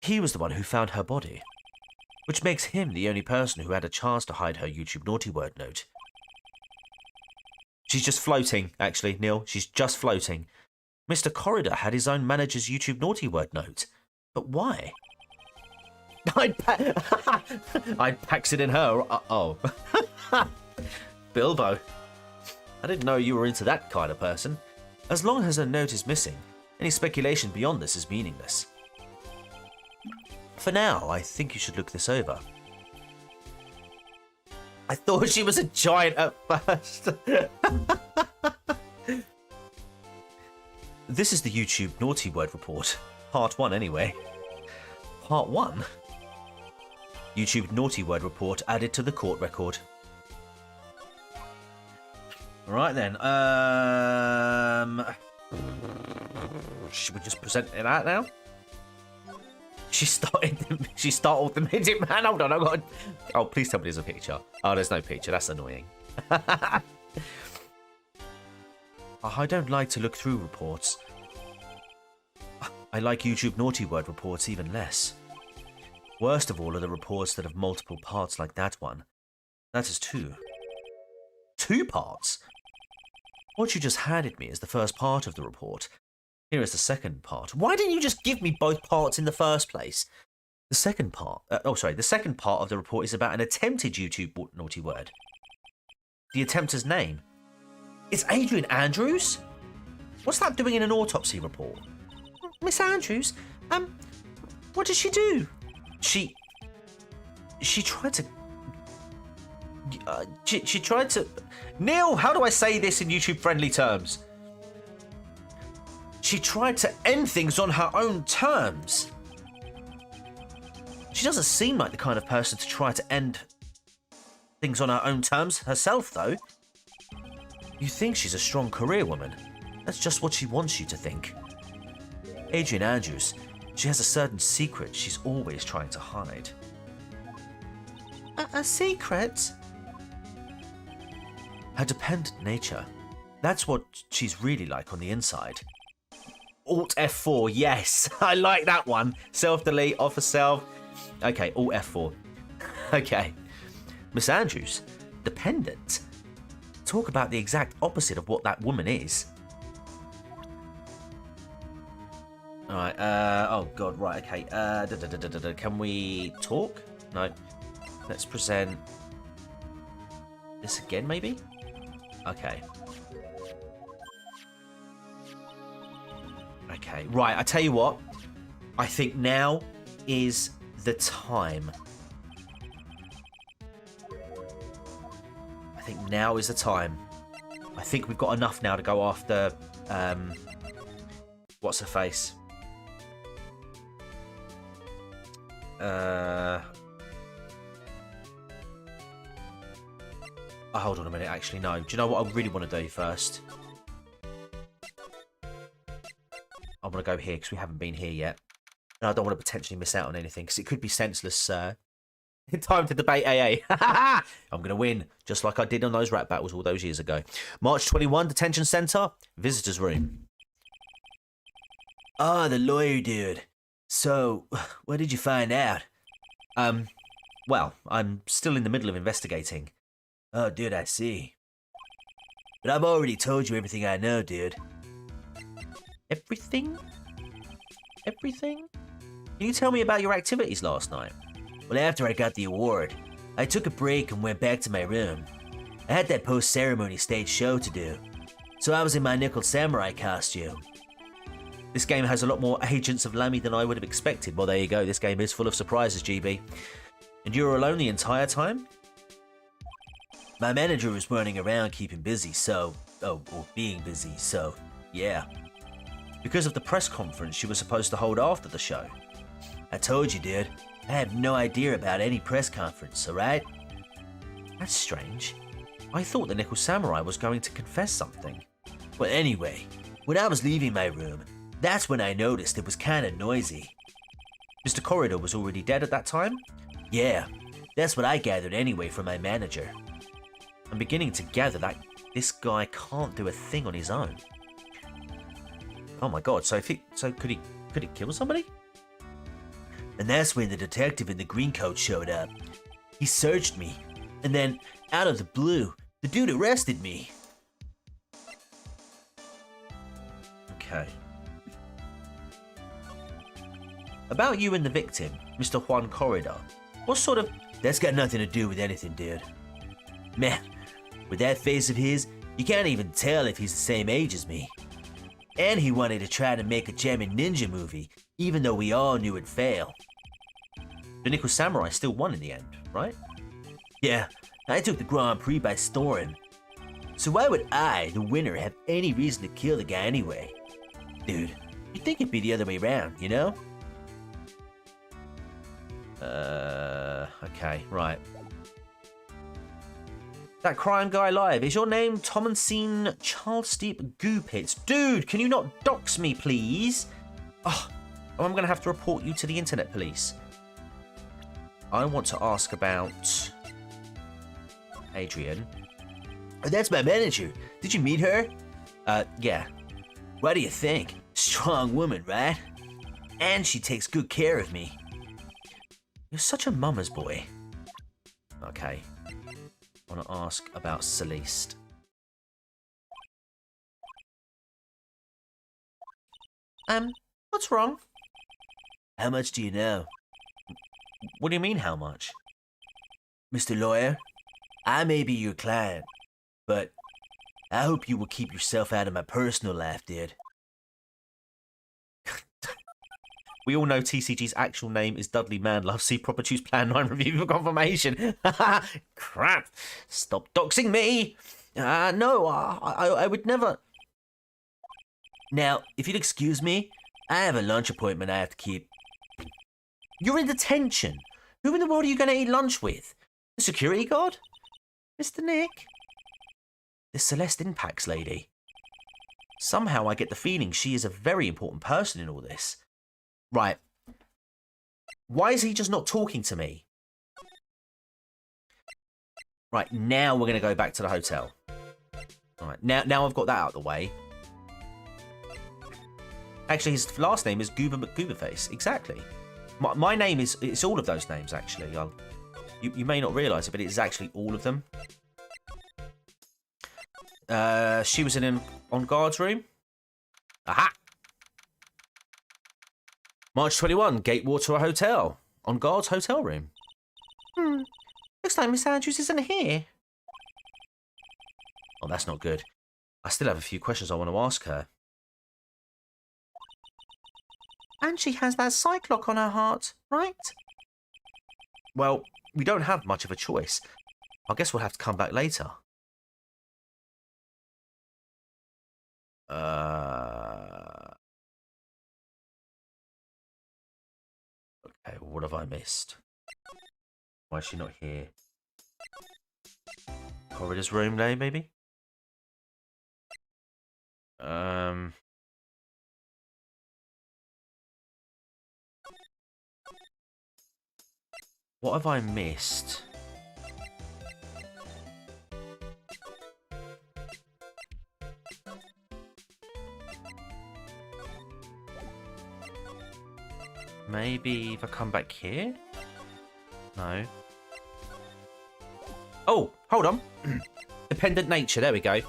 He was the one who found her body, which makes him the only person who had a chance to hide her YouTube naughty word note. She's just floating, actually, Neil. She's just floating. Mr. Corridor had his own manager's YouTube naughty word note. But why? I'd pax it in her. Uh-oh. Bilbo. I didn't know you were into that kind of person. As long as her note is missing, any speculation beyond this is meaningless. For now, I think you should look this over. I thought she was a giant at first. This is the YouTube naughty word report. Part 1 anyway. Part 1? YouTube naughty word report added to the court record. Right then, should we just present it out now? She started the midget man. Hold on, I got. Oh, please tell me there's a picture. Oh, there's no picture. That's annoying. I don't like to look through reports. I like YouTube naughty word reports even less. Worst of all are the reports that have multiple parts like that one. That is 2. 2 parts? What you just handed me is the first part of the report. Here is the second part. Why didn't you just give me both parts in the first place? The second part... the second part of the report is about an attempted YouTube naughty word. The attempter's name. It's Adrian Andrews? What's that doing in an autopsy report? Miss Andrews? What did she do? She tried to... She tried to... Neil, how do I say this in YouTube-friendly terms? She tried to end things on her own terms. She doesn't seem like the kind of person to try to end things on her own terms herself, though. You think she's a strong career woman. That's just what she wants you to think. Adrian Andrews, she has a certain secret she's always trying to hide. A secret? Her dependent nature. That's what she's really like on the inside. Alt F4, yes. I like that one. Self-delete, off of self. Okay, Alt F4. Okay. Miss Andrews, dependent. Talk about the exact opposite of what that woman is. Alright, oh god, right, okay. Can we talk? No. Let's present this again, maybe? Okay. Okay, right, I tell you what. I think now is the time. I think now is the time. I think we've got enough now to go after, what's her face? Oh, hold on a minute, actually, no. Do you know what I really want to do first? I want to go here because we haven't been here yet. And I don't want to potentially miss out on anything because it could be senseless, sir. Time to debate AA. I'm going to win, just like I did on those rap battles all those years ago. March 21, Detention Centre, Visitors Room. Ah, the lawyer dude. So, what did you find out? Well, I'm still in the middle of investigating. Oh, dude, I see. But I've already told you everything I know, dude. Everything? Everything? Can you tell me about your activities last night? Well, after I got the award, I took a break and went back to my room. I had that post-ceremony stage show to do, so I was in my nickel samurai costume. This game has a lot more agents of Lammy than I would have expected. Well, there you go. This game is full of surprises, GB. And you were alone the entire time? My manager was running around keeping busy, so... or being busy, so... yeah. Because of the press conference you were supposed to hold after the show. I told you, dude. I have no idea about any press conference, alright? That's strange. I thought the Nickel Samurai was going to confess something. Well, anyway, when I was leaving my room, that's when I noticed it was kinda noisy. Mr. Corridor was already dead at that time? Yeah, that's what I gathered anyway from my manager. I'm beginning to gather that this guy can't do a thing on his own. Oh my god, so could he kill somebody? And that's when the detective in the green coat showed up. He searched me, and then, out of the blue, the dude arrested me. Okay. About you and the victim, Mr. Juan Corridor. What sort of... That's got nothing to do with anything, dude. Man, with that face of his, you can't even tell if he's the same age as me. And he wanted to try to make a jamming ninja movie, even though we all knew it'd fail. The Nickel Samurai still won in the end, right? Yeah, I took the Grand Prix by storm. So why would I, the winner, have any reason to kill the guy anyway? Dude, you'd think it'd be the other way around, you know? Okay, right. That crime guy live. Is your name Thomasine Charlesteep Goopits? Dude, can you not dox me, please? Oh, I'm going to have to report you to the internet police. I want to ask about Adrian. Oh, that's my manager. Did you meet her? Yeah. What do you think? Strong woman, right? And she takes good care of me. You're such a mama's boy. Okay. I want to ask about Celeste. What's wrong? How much do you know? What do you mean, how much? Mr. Lawyer, I may be your client, but I hope you will keep yourself out of my personal life, dude. We all know TCG's actual name is Dudley Manlove. See Proper Choose Plan 9 review for confirmation. Crap. Stop doxing me. No, I would never. Now, if you'd excuse me, I have a lunch appointment I have to keep. You're in detention. Who in the world are you going to eat lunch with? The security guard? Mr. Nick? The Celeste Impacts lady. Somehow I get the feeling she is a very important person in all this. Right. Why is he just not talking to me? Right, now we're going to go back to the hotel. All right, now I've got that out of the way. Actually, his last name is Goober McGooberface. Exactly. My name is... It's all of those names, actually. You may not realise it, but it's actually all of them. She was in an on guard's room. Aha! March 21, Gatewater Hotel. On guard's hotel room. Looks like Miss Andrews isn't here. Oh, that's not good. I still have a few questions I want to ask her. And she has that psych lock on her heart, right? Well, we don't have much of a choice. I guess we'll have to come back later. Okay, what have I missed? Why is she not here? Corridor's room day, maybe? What have I missed? Maybe if I come back here? No. Oh, hold on. Dependent nature, there we go.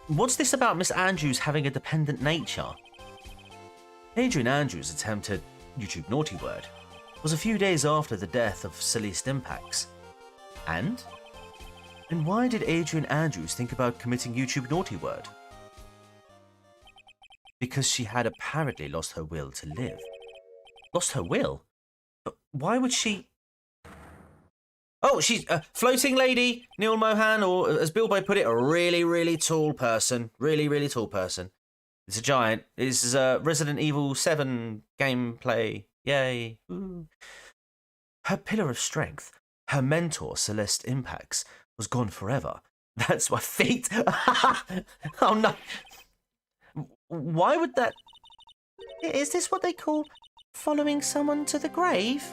What's this about Miss Andrews having a dependent nature? Adrian Andrews' attempted YouTube naughty word was a few days after the death of Celeste Impacts. And why did Adrian Andrews think about committing YouTube naughty word? Because she had apparently lost her will to live. Lost her will? But why would she... Oh, she's a floating lady, Neil Mohan, or as Bilbo put it, a really, really tall person. Really, really tall person. It's a giant. This is a Resident Evil 7 gameplay. Yay. Ooh. Her pillar of strength, her mentor, Celeste Impacts, was gone forever. That's my feet. Oh no. Why would that... Is this what they call following someone to the grave?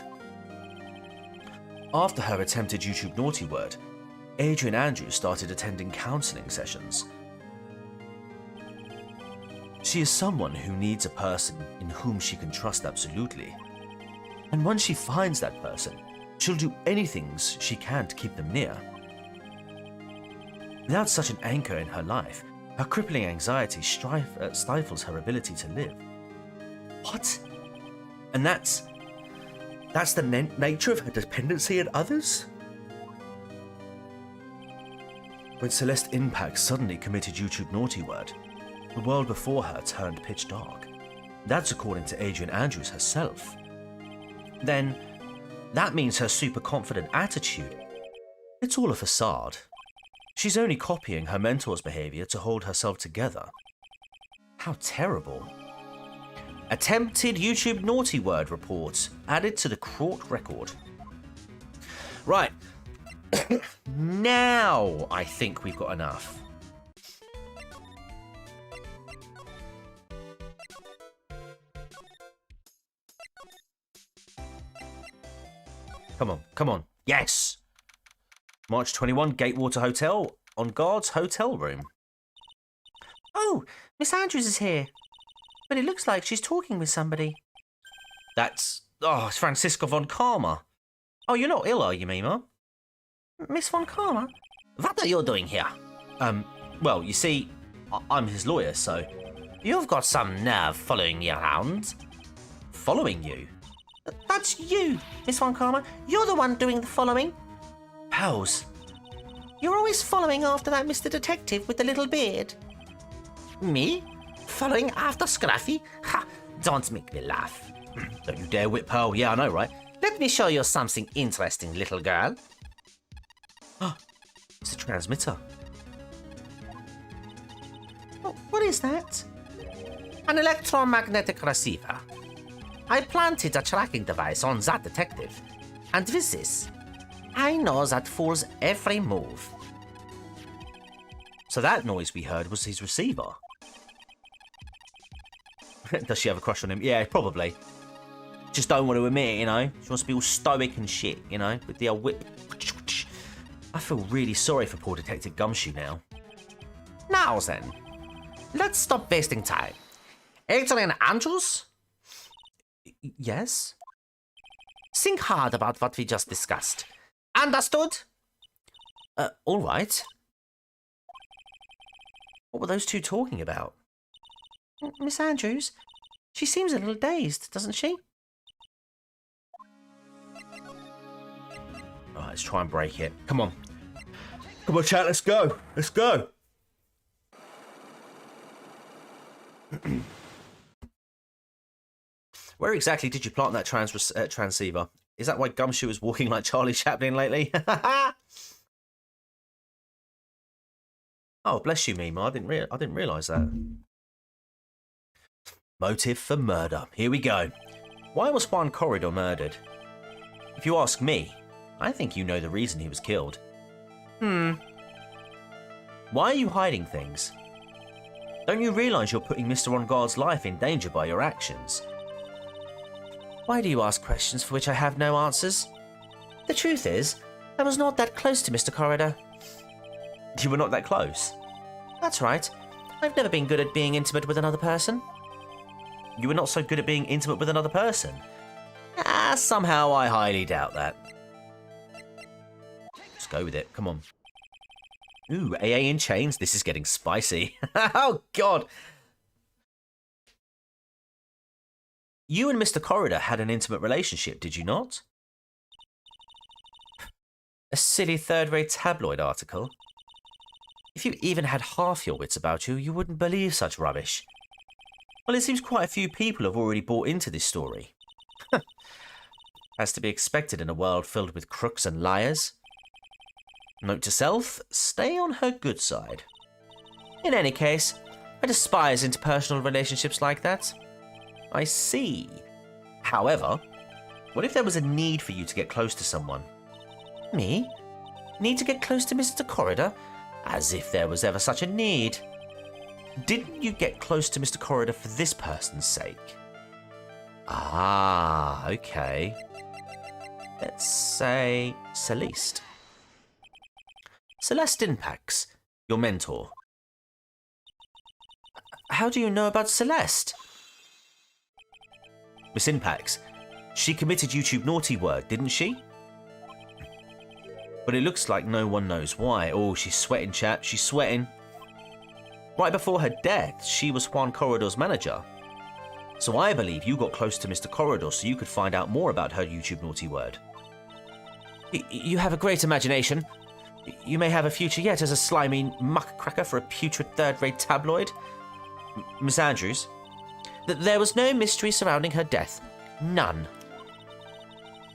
After her attempted YouTube naughty word, Adrian Andrews started attending counselling sessions. She is someone who needs a person in whom she can trust absolutely. And once she finds that person, she'll do anything she can to keep them near. Without such an anchor in her life, her crippling anxiety stifles her ability to live. What? And that's the nature of her dependency on others? When Celeste Impact suddenly committed YouTube naughty word, the world before her turned pitch dark. That's according to Adrian Andrews herself. Then, that means her super confident attitude. It's all a facade. She's only copying her mentor's behaviour to hold herself together. How terrible. Attempted YouTube naughty word report added to the court record. Right. Now I think we've got enough. Come on, come on. Yes! March 21, Gatewater Hotel, on guard's hotel room. Oh, Miss Andrews is here. But it looks like she's talking with somebody. It's Franziska von Karma. Oh, you're not ill, are you, Mima? Miss von Karma? What are you doing here? Well, you see, I'm his lawyer, so... You've got some nerve following me around. Following you? That's you, Miss von Karma. You're the one doing the following. Pals. You're always following after that Mr. Detective with the little beard. Me? Following after Scruffy? Ha! Don't make me laugh. Don't you dare whip Pearl. Yeah, I know, right? Let me show you something interesting, little girl. It's a transmitter. What is that? An electromagnetic receiver. I planted a tracking device on that detective, and with this, I know that fool's every move. So that noise we heard was his receiver. Does she have a crush on him? Yeah, probably. Just don't want to admit it, you know? She wants to be all stoic and shit, you know? With the old whip. I feel really sorry for poor Detective Gumshoe now. Now then, let's stop wasting time. Adrian Andrews? Yes? Think hard about what we just discussed. Understood? All right. What were those two talking about? Miss Andrews, she seems a little dazed, doesn't she? Alright, let's try and break it. Come on. Come on, chat, let's go. Let's go. Where exactly did you plant that transceiver? Is that why Gumshoe was walking like Charlie Chaplin lately? Oh, bless you, Mima. I didn't realise that. Motive for murder. Here we go. Why was Juan Corridor murdered? If you ask me, I think you know the reason he was killed. Why are you hiding things? Don't you realise you're putting Mr. On Guard's life in danger by your actions? Why do you ask questions for which I have no answers? The truth is, I was not that close to Mr. Corridor. You were not that close? That's right. I've never been good at being intimate with another person. You were not so good at being intimate with another person? Somehow I highly doubt that. Let's go with it. Come on. Ooh, AA in chains. This is getting spicy. Oh, God. You and Mr. Corridor had an intimate relationship, did you not? A silly third-rate tabloid article. If you even had half your wits about you, you wouldn't believe such rubbish. Well, it seems quite a few people have already bought into this story. As to be expected in a world filled with crooks and liars. Note to self, stay on her good side. In any case, I despise interpersonal relationships like that. I see. However, what if there was a need for you to get close to someone? Me? Need to get close to Mr. Corridor? As if there was ever such a need. Didn't you get close to Mr. Corridor for this person's sake? Ah, okay. Let's say Celeste. Celeste Inpax, your mentor. How do you know about Celeste? Miss Inpax, she committed YouTube naughty word, didn't she? But it looks like no one knows why. Oh, she's sweating, chat. She's sweating. Right before her death, she was Juan Corridor's manager. So I believe you got close to Mr. Corridor so you could find out more about her YouTube naughty word. You have a great imagination. You may have a future yet as a slimy muckraker for a putrid third-rate tabloid. Miss Andrews? There was no mystery surrounding her death. None.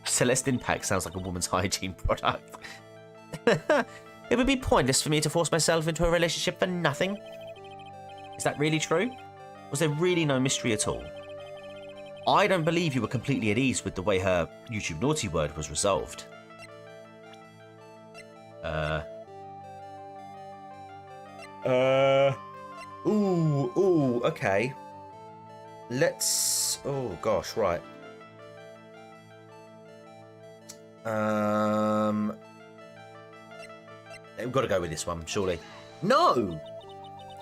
Celeste Impact sounds like a woman's hygiene product. It would be pointless for me to force myself into a relationship for nothing. Is that really true? Was there really no mystery at all? I don't believe you were completely at ease with the way her YouTube naughty word was resolved. Ooh, okay. Let's... Oh, gosh, right. We've got to go with this one, surely. No!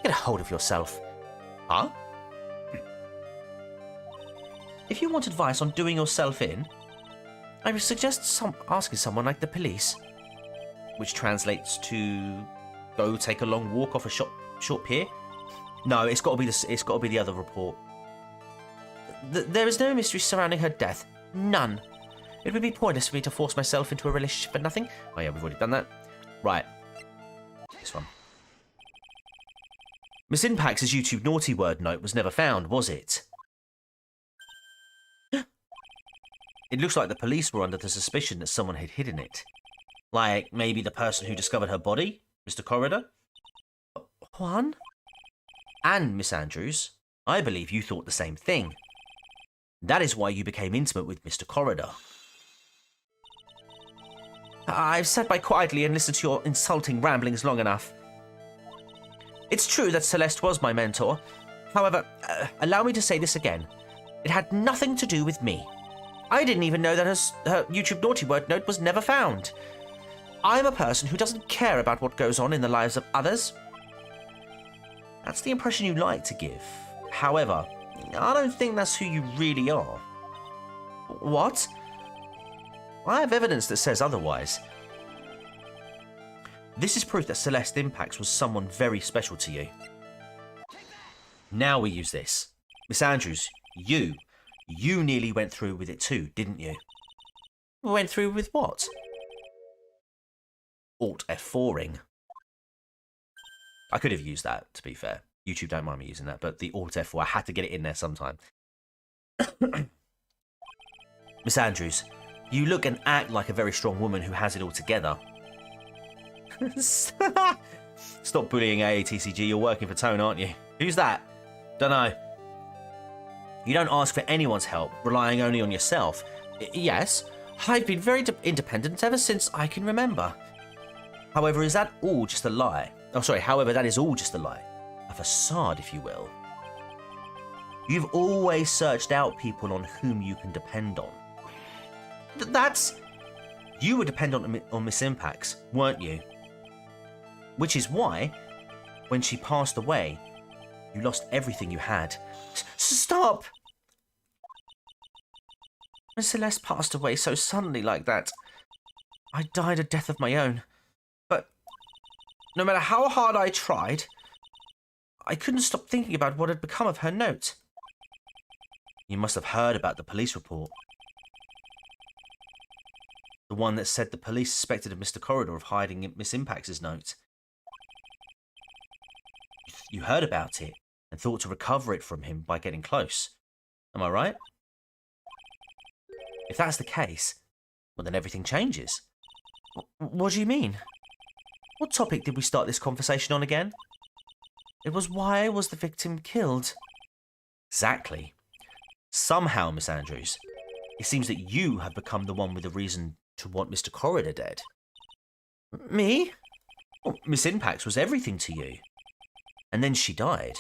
Get a hold of yourself. Huh? If you want advice on doing yourself in, I would suggest asking someone like the police. Which translates to go take a long walk off a short pier. No, it's got to be the other report. There is no mystery surrounding her death. None. It would be pointless for me to force myself into a relationship for nothing. Oh yeah, we've already done that. Right. This one. Miss Impax's YouTube naughty word note was never found, was it? It looks like the police were under the suspicion that someone had hidden it. Like, maybe the person who discovered her body? Mr. Corridor? Juan? And, Miss Andrews, I believe you thought the same thing. That is why you became intimate with Mr. Corridor. I've sat by quietly and listened to your insulting ramblings long enough. It's true that Celeste was my mentor. However, allow me to say this again. It had nothing to do with me. I didn't even know that her YouTube naughty word note was never found. I'm a person who doesn't care about what goes on in the lives of others. That's the impression you like to give. However, I don't think that's who you really are. What? I have evidence that says otherwise. This is proof that Celeste Impax was someone very special to you. Now we use this. Miss Andrews, you nearly went through with it too, didn't you? Went through with what? Alt F4ing. I could have used that, to be fair. YouTube don't mind me using that, but the Alt F4, I had to get it in there sometime. Miss Andrews, you look and act like a very strong woman who has it all together. Stop bullying AATCG, you're working for Tone, aren't you? Who's that? Dunno. You don't ask for anyone's help, relying only on yourself. Yes, I've been very independent ever since I can remember. However, is that all just a lie? Oh, sorry, however, that is all just a lie. A facade, if you will. You've always searched out people on whom you can depend on. That's... You were dependent on Miss Impax, weren't you? Which is why, when she passed away, you lost everything you had. Stop! When Celeste passed away so suddenly like that, I died a death of my own. But no matter how hard I tried, I couldn't stop thinking about what had become of her note. You must have heard about the police report. The one that said the police suspected of Mr. Corridor of hiding Miss Impax's note. You heard about it and thought to recover it from him by getting close. Am I right? If that's the case, well then everything changes. What do you mean? What topic did we start this conversation on again? It was why was the victim killed? Exactly. Somehow, Miss Andrews, it seems that you have become the one with the reason to want Mr. Corridor dead. Me? Well, Miss Impax was everything to you. And then she died.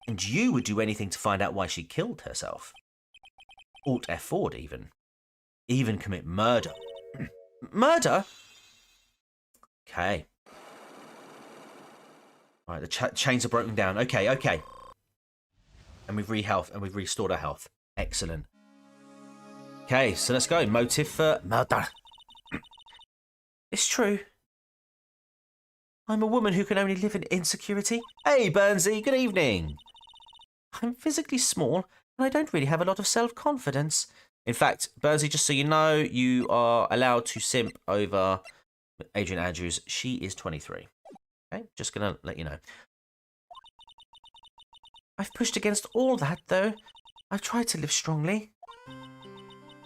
And you would do anything to find out why she killed herself. Alt F4'd even. Even commit murder. Murder? Okay. Alright, the chains are broken down. Okay. And we've restored our health. Excellent. Okay, so let's go. Motive for murder. It's true. I'm a woman who can only live in insecurity. Hey, Burnsy, good evening. I'm physically small, and I don't really have a lot of self-confidence. In fact, Burnsy, just so you know, you are allowed to simp over Adrian Andrews. She is 23. Okay, just gonna let you know. I've pushed against all that, though. I've tried to live strongly.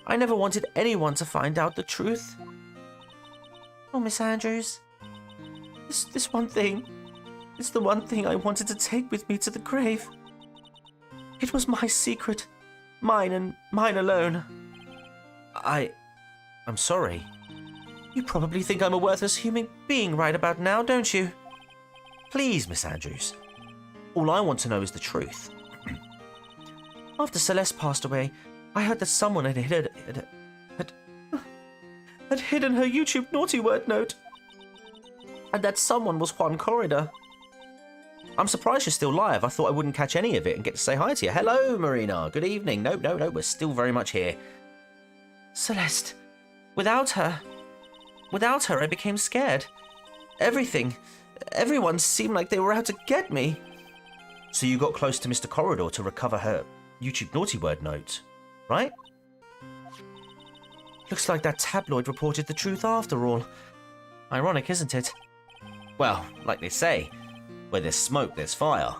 I never wanted anyone to find out the truth. Oh, Miss Andrews. This one thing. It's the one thing I wanted to take with me to the grave. It was my secret. Mine and mine alone. I'm sorry. You probably think I'm a worthless human being right about now, don't you? Please, Miss Andrews. All I want to know is the truth. After Celeste passed away, I heard that someone had hidden her YouTube naughty word note. And that someone was Juan Corridor. I'm surprised you're still live. I thought I wouldn't catch any of it and get to say hi to you. Hello, Marina. Good evening. No, we're still very much here. Celeste. Without her, I became scared. Everyone seemed like they were out to get me. So you got close to Mr. Corridor to recover her YouTube naughty word note, right? Looks like that tabloid reported the truth after all. Ironic, isn't it? Well, like they say, Where there's smoke, there's fire.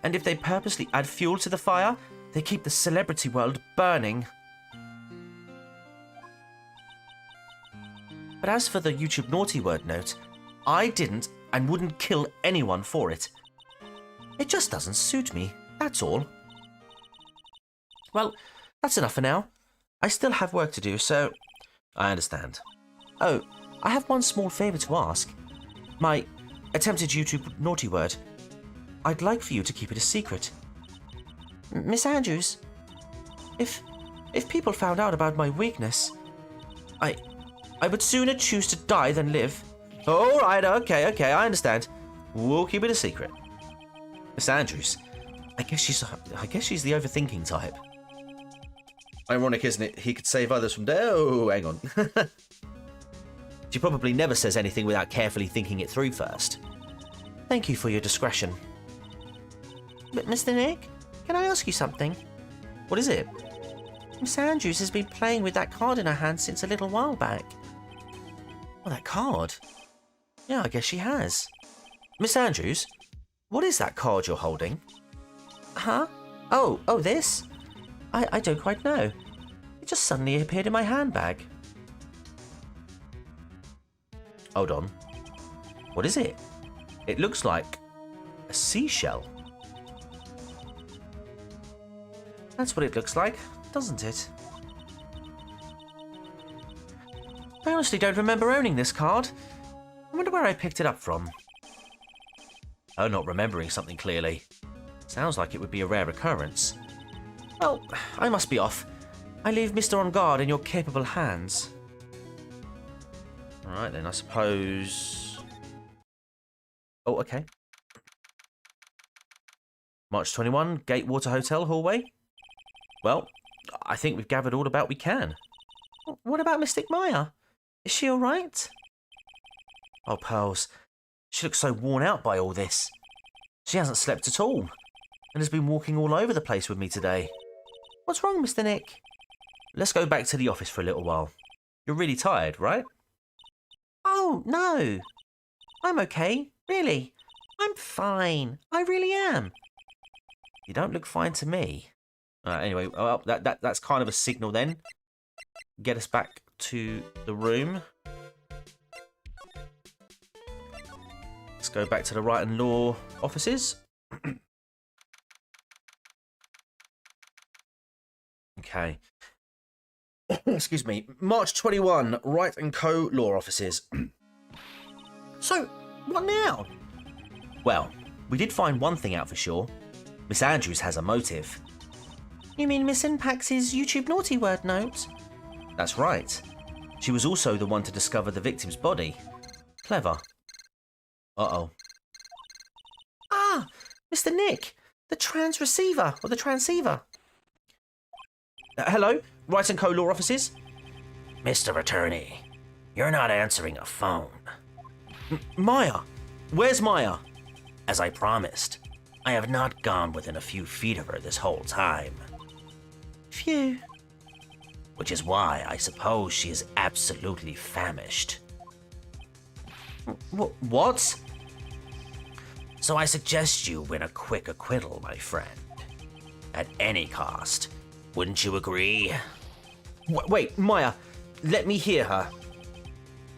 And if they purposely add fuel to the fire, they keep the celebrity world burning. But as for the YouTube naughty word note, I didn't and wouldn't kill anyone for it. It just doesn't suit me, that's all. Well, that's enough for now. I still have work to do, so... I understand. Oh, I have one small favour to ask. My attempted YouTube naughty word. I'd like for you to keep it a secret. Miss Andrews, if people found out about my weakness, I would sooner choose to die than live. All right, okay, I understand. We'll keep it a secret. Miss Andrews, I guess she's the overthinking type. Ironic, isn't it? He could save others from death. Oh, hang on. She probably never says anything without carefully thinking it through first. Thank you for your discretion. But Mr. Nick, can I ask you something? What is it? Miss Andrews has been playing with that card in her hand since a little while back. Oh, that card? Yeah, I guess she has. Miss Andrews, what is that card you're holding? Huh? Oh, this? I don't quite know. It just suddenly appeared in my handbag. Hold on. What is it? It looks like a seashell. That's what it looks like, doesn't it? I honestly don't remember owning this card. I wonder where I picked it up from. Oh, not remembering something clearly. Sounds like it would be a rare occurrence. Well, I must be off. I leave Mr. On Guard in your capable hands. Alright then, I suppose... Oh, okay. March 21, Gatewater Hotel, hallway. Well, I think we've gathered all about we can. What about Mystic Maya? Is she alright? Oh, Pearls. She looks so worn out by all this. She hasn't slept at all, and has been walking all over the place with me today. What's wrong, Mr. Nick? Let's go back to the office for a little while. You're really tired, right? Oh, no. I'm okay, really. I'm fine. I really am. You don't look fine to me. Anyway, that's kind of a signal then. Get us back to the room. Let's go back to the Right and Law offices. Okay. Excuse me. March 21, Wright & Co. Law Offices. So, what now? Well, we did find one thing out for sure. Miss Andrews has a motive. You mean Miss Impax's YouTube naughty word note? That's right. She was also the one to discover the victim's body. Clever. Uh-oh. Ah, Mr. Nick, the transceiver. Hello, Wright & Co. Law Offices? Mr. Attorney, you're not answering a phone. Maya! Where's Maya? As I promised, I have not gone within a few feet of her this whole time. Phew. Which is why I suppose she is absolutely famished. What? So I suggest you win a quick acquittal, my friend. At any cost. Wouldn't you agree? Wait, Maya, let me hear her.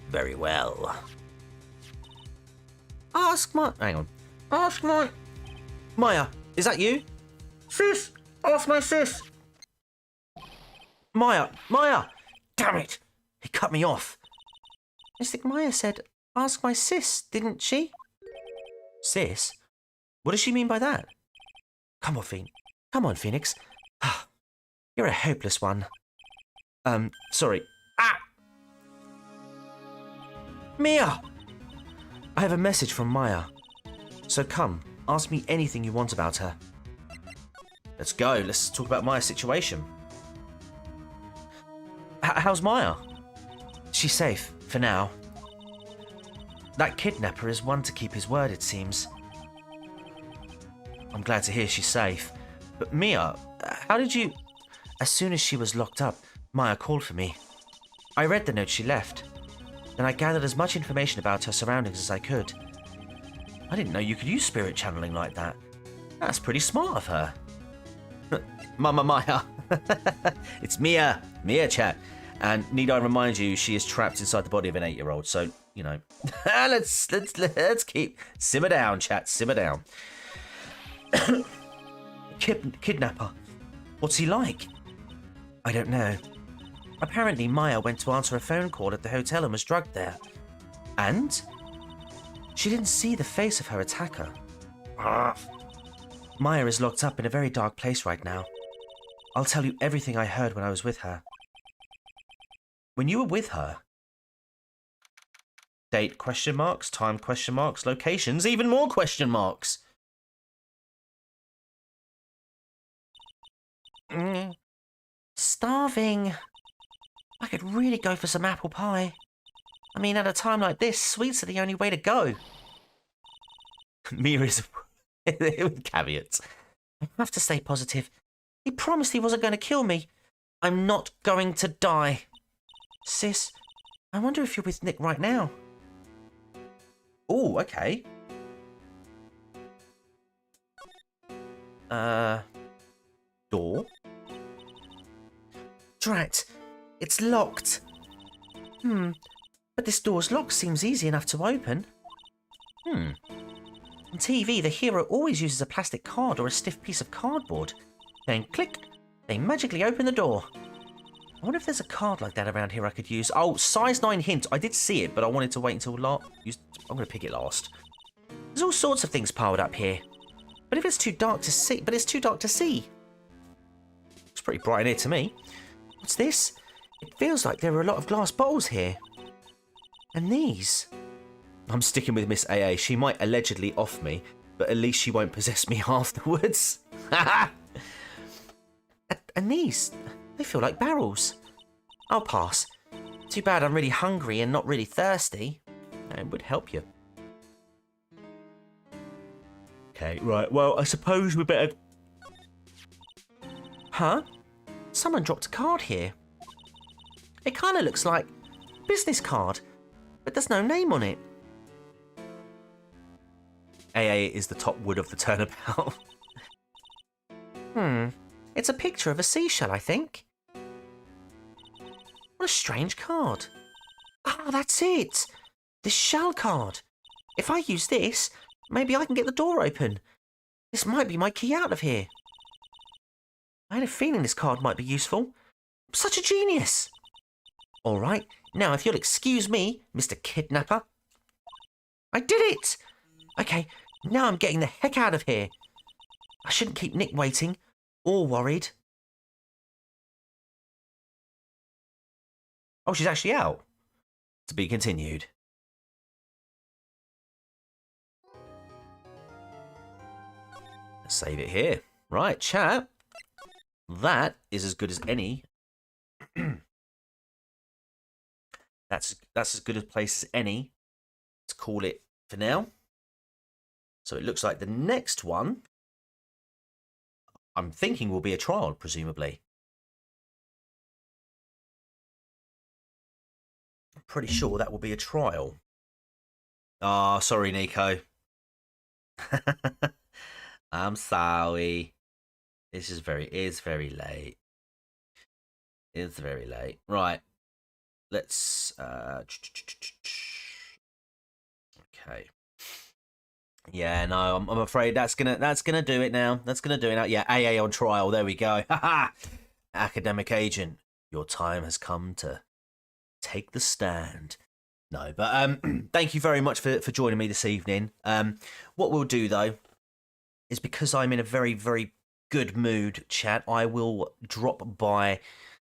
Very well. Hang on. Maya, is that you? Sis, ask my sis. Maya! Damn it! He cut me off. Mystic Maya said, ask my sis, didn't she? Sis? What does she mean by that? Come on, Phoenix. You're a hopeless one. Sorry. Mia! I have a message from Maya. So come, ask me anything you want about her. Let's go. Let's talk about Maya's situation. How's Maya? She's safe, for now. That kidnapper is one to keep his word, it seems. I'm glad to hear she's safe. But Mia, how did you... As soon as she was locked up, Maya called for me. I read the note she left. Then I gathered as much information about her surroundings as I could. I didn't know you could use spirit channeling like that. That's pretty smart of her. Mama Maya. It's Mia. Mia, chat. And need I remind you, she is trapped inside the body of an 8-year-old. So, you know, let's keep... Simmer down, chat. Simmer down. Kidnapper. What's he like? I don't know. Apparently, Maya went to answer a phone call at the hotel and was drugged there. And? She didn't see the face of her attacker. Maya is locked up in a very dark place right now. I'll tell you everything I heard when I was with her. When you were with her? Date question marks, time question marks, locations, even more question marks. Starving. I could really go for some apple pie. I mean, at a time like this, sweets are the only way to go. Mia is with caveats. I have to stay positive. He promised he wasn't going to kill me. I'm not going to die. Sis, I wonder if you're with Nick right now. Oh, okay. Door? Drat, it's locked. But this door's lock seems easy enough to open. On TV, the hero always uses a plastic card or a stiff piece of cardboard. Then click, they magically open the door. I wonder if there's a card like that around here I could use. Oh, size 9 hint. I did see it, but I wanted to wait until I'm going to pick it last. There's all sorts of things piled up here. But it's too dark to see. It's pretty bright in here to me. What's this? It feels like there are a lot of glass bottles here. And these? I'm sticking with Miss AA. She might allegedly off me, but at least she won't possess me afterwards. And these? They feel like barrels. I'll pass. Too bad I'm really hungry and not really thirsty. It would help you. Okay, right. Well, I suppose we better... Huh? Someone dropped a card here. It kind of looks like a business card, but there's no name on it. AA is the top wood of the turnabout. It's a picture of a seashell, I think. What a strange card. Ah, that's it. This shell card. If I use this, maybe I can get the door open. This might be my key out of here. I had a feeling this card might be useful. I'm such a genius. All right, now if you'll excuse me, Mr. Kidnapper. I did it! Okay, now I'm getting the heck out of here. I shouldn't keep Nick waiting, or worried. Oh, she's actually out. To be continued. Let's save it here. Right, chat. That is as good as any. That's as good a place as any. Let's call it for now. So it looks like the next one, I'm thinking, will be a trial, presumably. I'm pretty sure that will be a trial. Ah, oh, sorry, Nico. I'm sorry. This is very late. It's very late. Right. Let's okay. Yeah, no, I'm afraid that's gonna do it now. That's gonna do it now. Yeah, AA on trial. There we go. Academic agent, your time has come to take the stand. No, but thank you very much for joining me this evening. What we'll do though is, because I'm in a very, very good mood, chat, I will drop by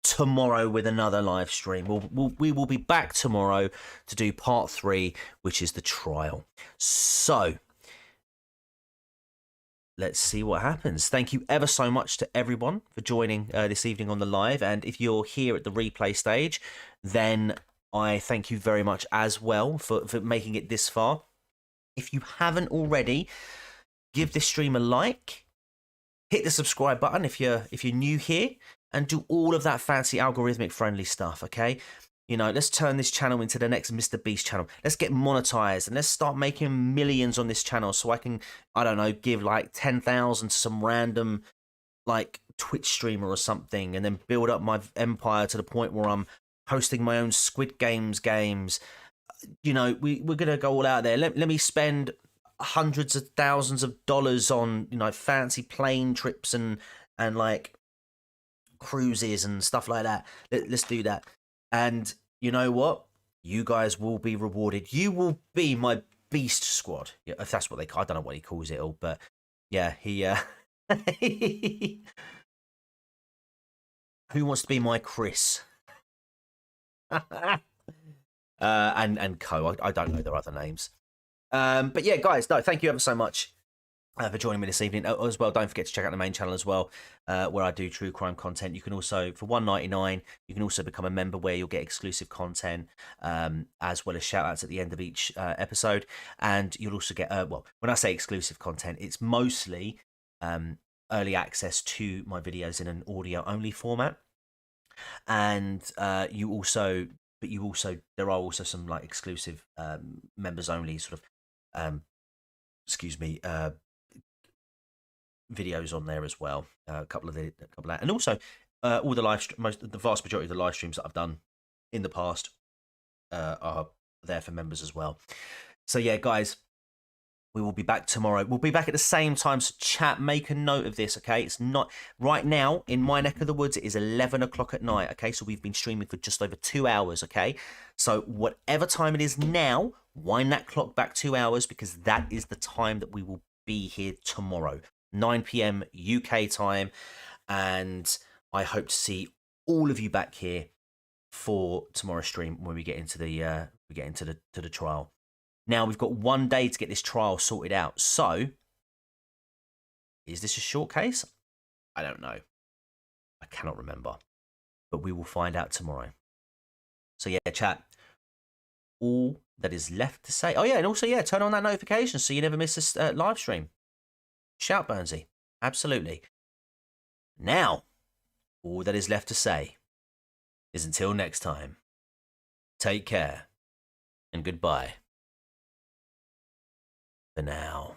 tomorrow with another live stream. We will be back tomorrow to do part 3, which is the trial. So let's see what happens. Thank you ever so much to everyone for joining this evening on the live. And if you're here at the replay stage, then I thank you very much as well for making it this far. If you haven't already, give this stream a like, hit the subscribe button if you're new here, and do all of that fancy algorithmic friendly stuff, okay? You know, let's turn this channel into the next Mr. Beast channel. Let's get monetized and let's start making millions on this channel so I can, I don't know, give like 10,000 to some random like Twitch streamer or something and then build up my empire to the point where I'm hosting my own Squid games. You know, we're going to go all out there. Let me spend hundreds of thousands of dollars on, you know, fancy plane trips and like cruises and stuff like that. Let's do that. And you know what? You guys will be rewarded. You will be my Beast Squad. Yeah, if that's what they call. I don't know what he calls it all, but yeah, he. Who wants to be my Chris? And Co. I don't know their other names. But yeah, guys, no, thank you ever so much for joining me this evening as well. Don't forget to check out the main channel as well, where I do true crime content. You can also, for $1.99, you can also become a member where you'll get exclusive content, as well as shout outs at the end of each episode. And you'll also get, well, when I say exclusive content, it's mostly early access to my videos in an audio only format. And there are also some like exclusive members only sort of, videos on there as well. A couple of that, and also all the vast majority of the live streams that I've done in the past are there for members as well. So yeah, guys, we will be back tomorrow. We'll be back at the same time. So chat, make a note of this, okay? It's not right now in my neck of the woods. It is 11 o'clock at night, okay? So we've been streaming for just over 2 hours, okay? So whatever time it is now, wind that clock back 2 hours because that is the time that we will be here tomorrow. 9 p.m. UK time, and I hope to see all of you back here for tomorrow's stream when we get into the trial. Now we've got 1 day to get this trial sorted out. So, is this a short case? I don't know. I cannot remember, but we will find out tomorrow. So yeah, chat. All that is left to say. Oh yeah, and also yeah, turn on that notification so you never miss a live stream. Shout, Burnsy. Absolutely. Now, all that is left to say is until next time, take care and goodbye for now.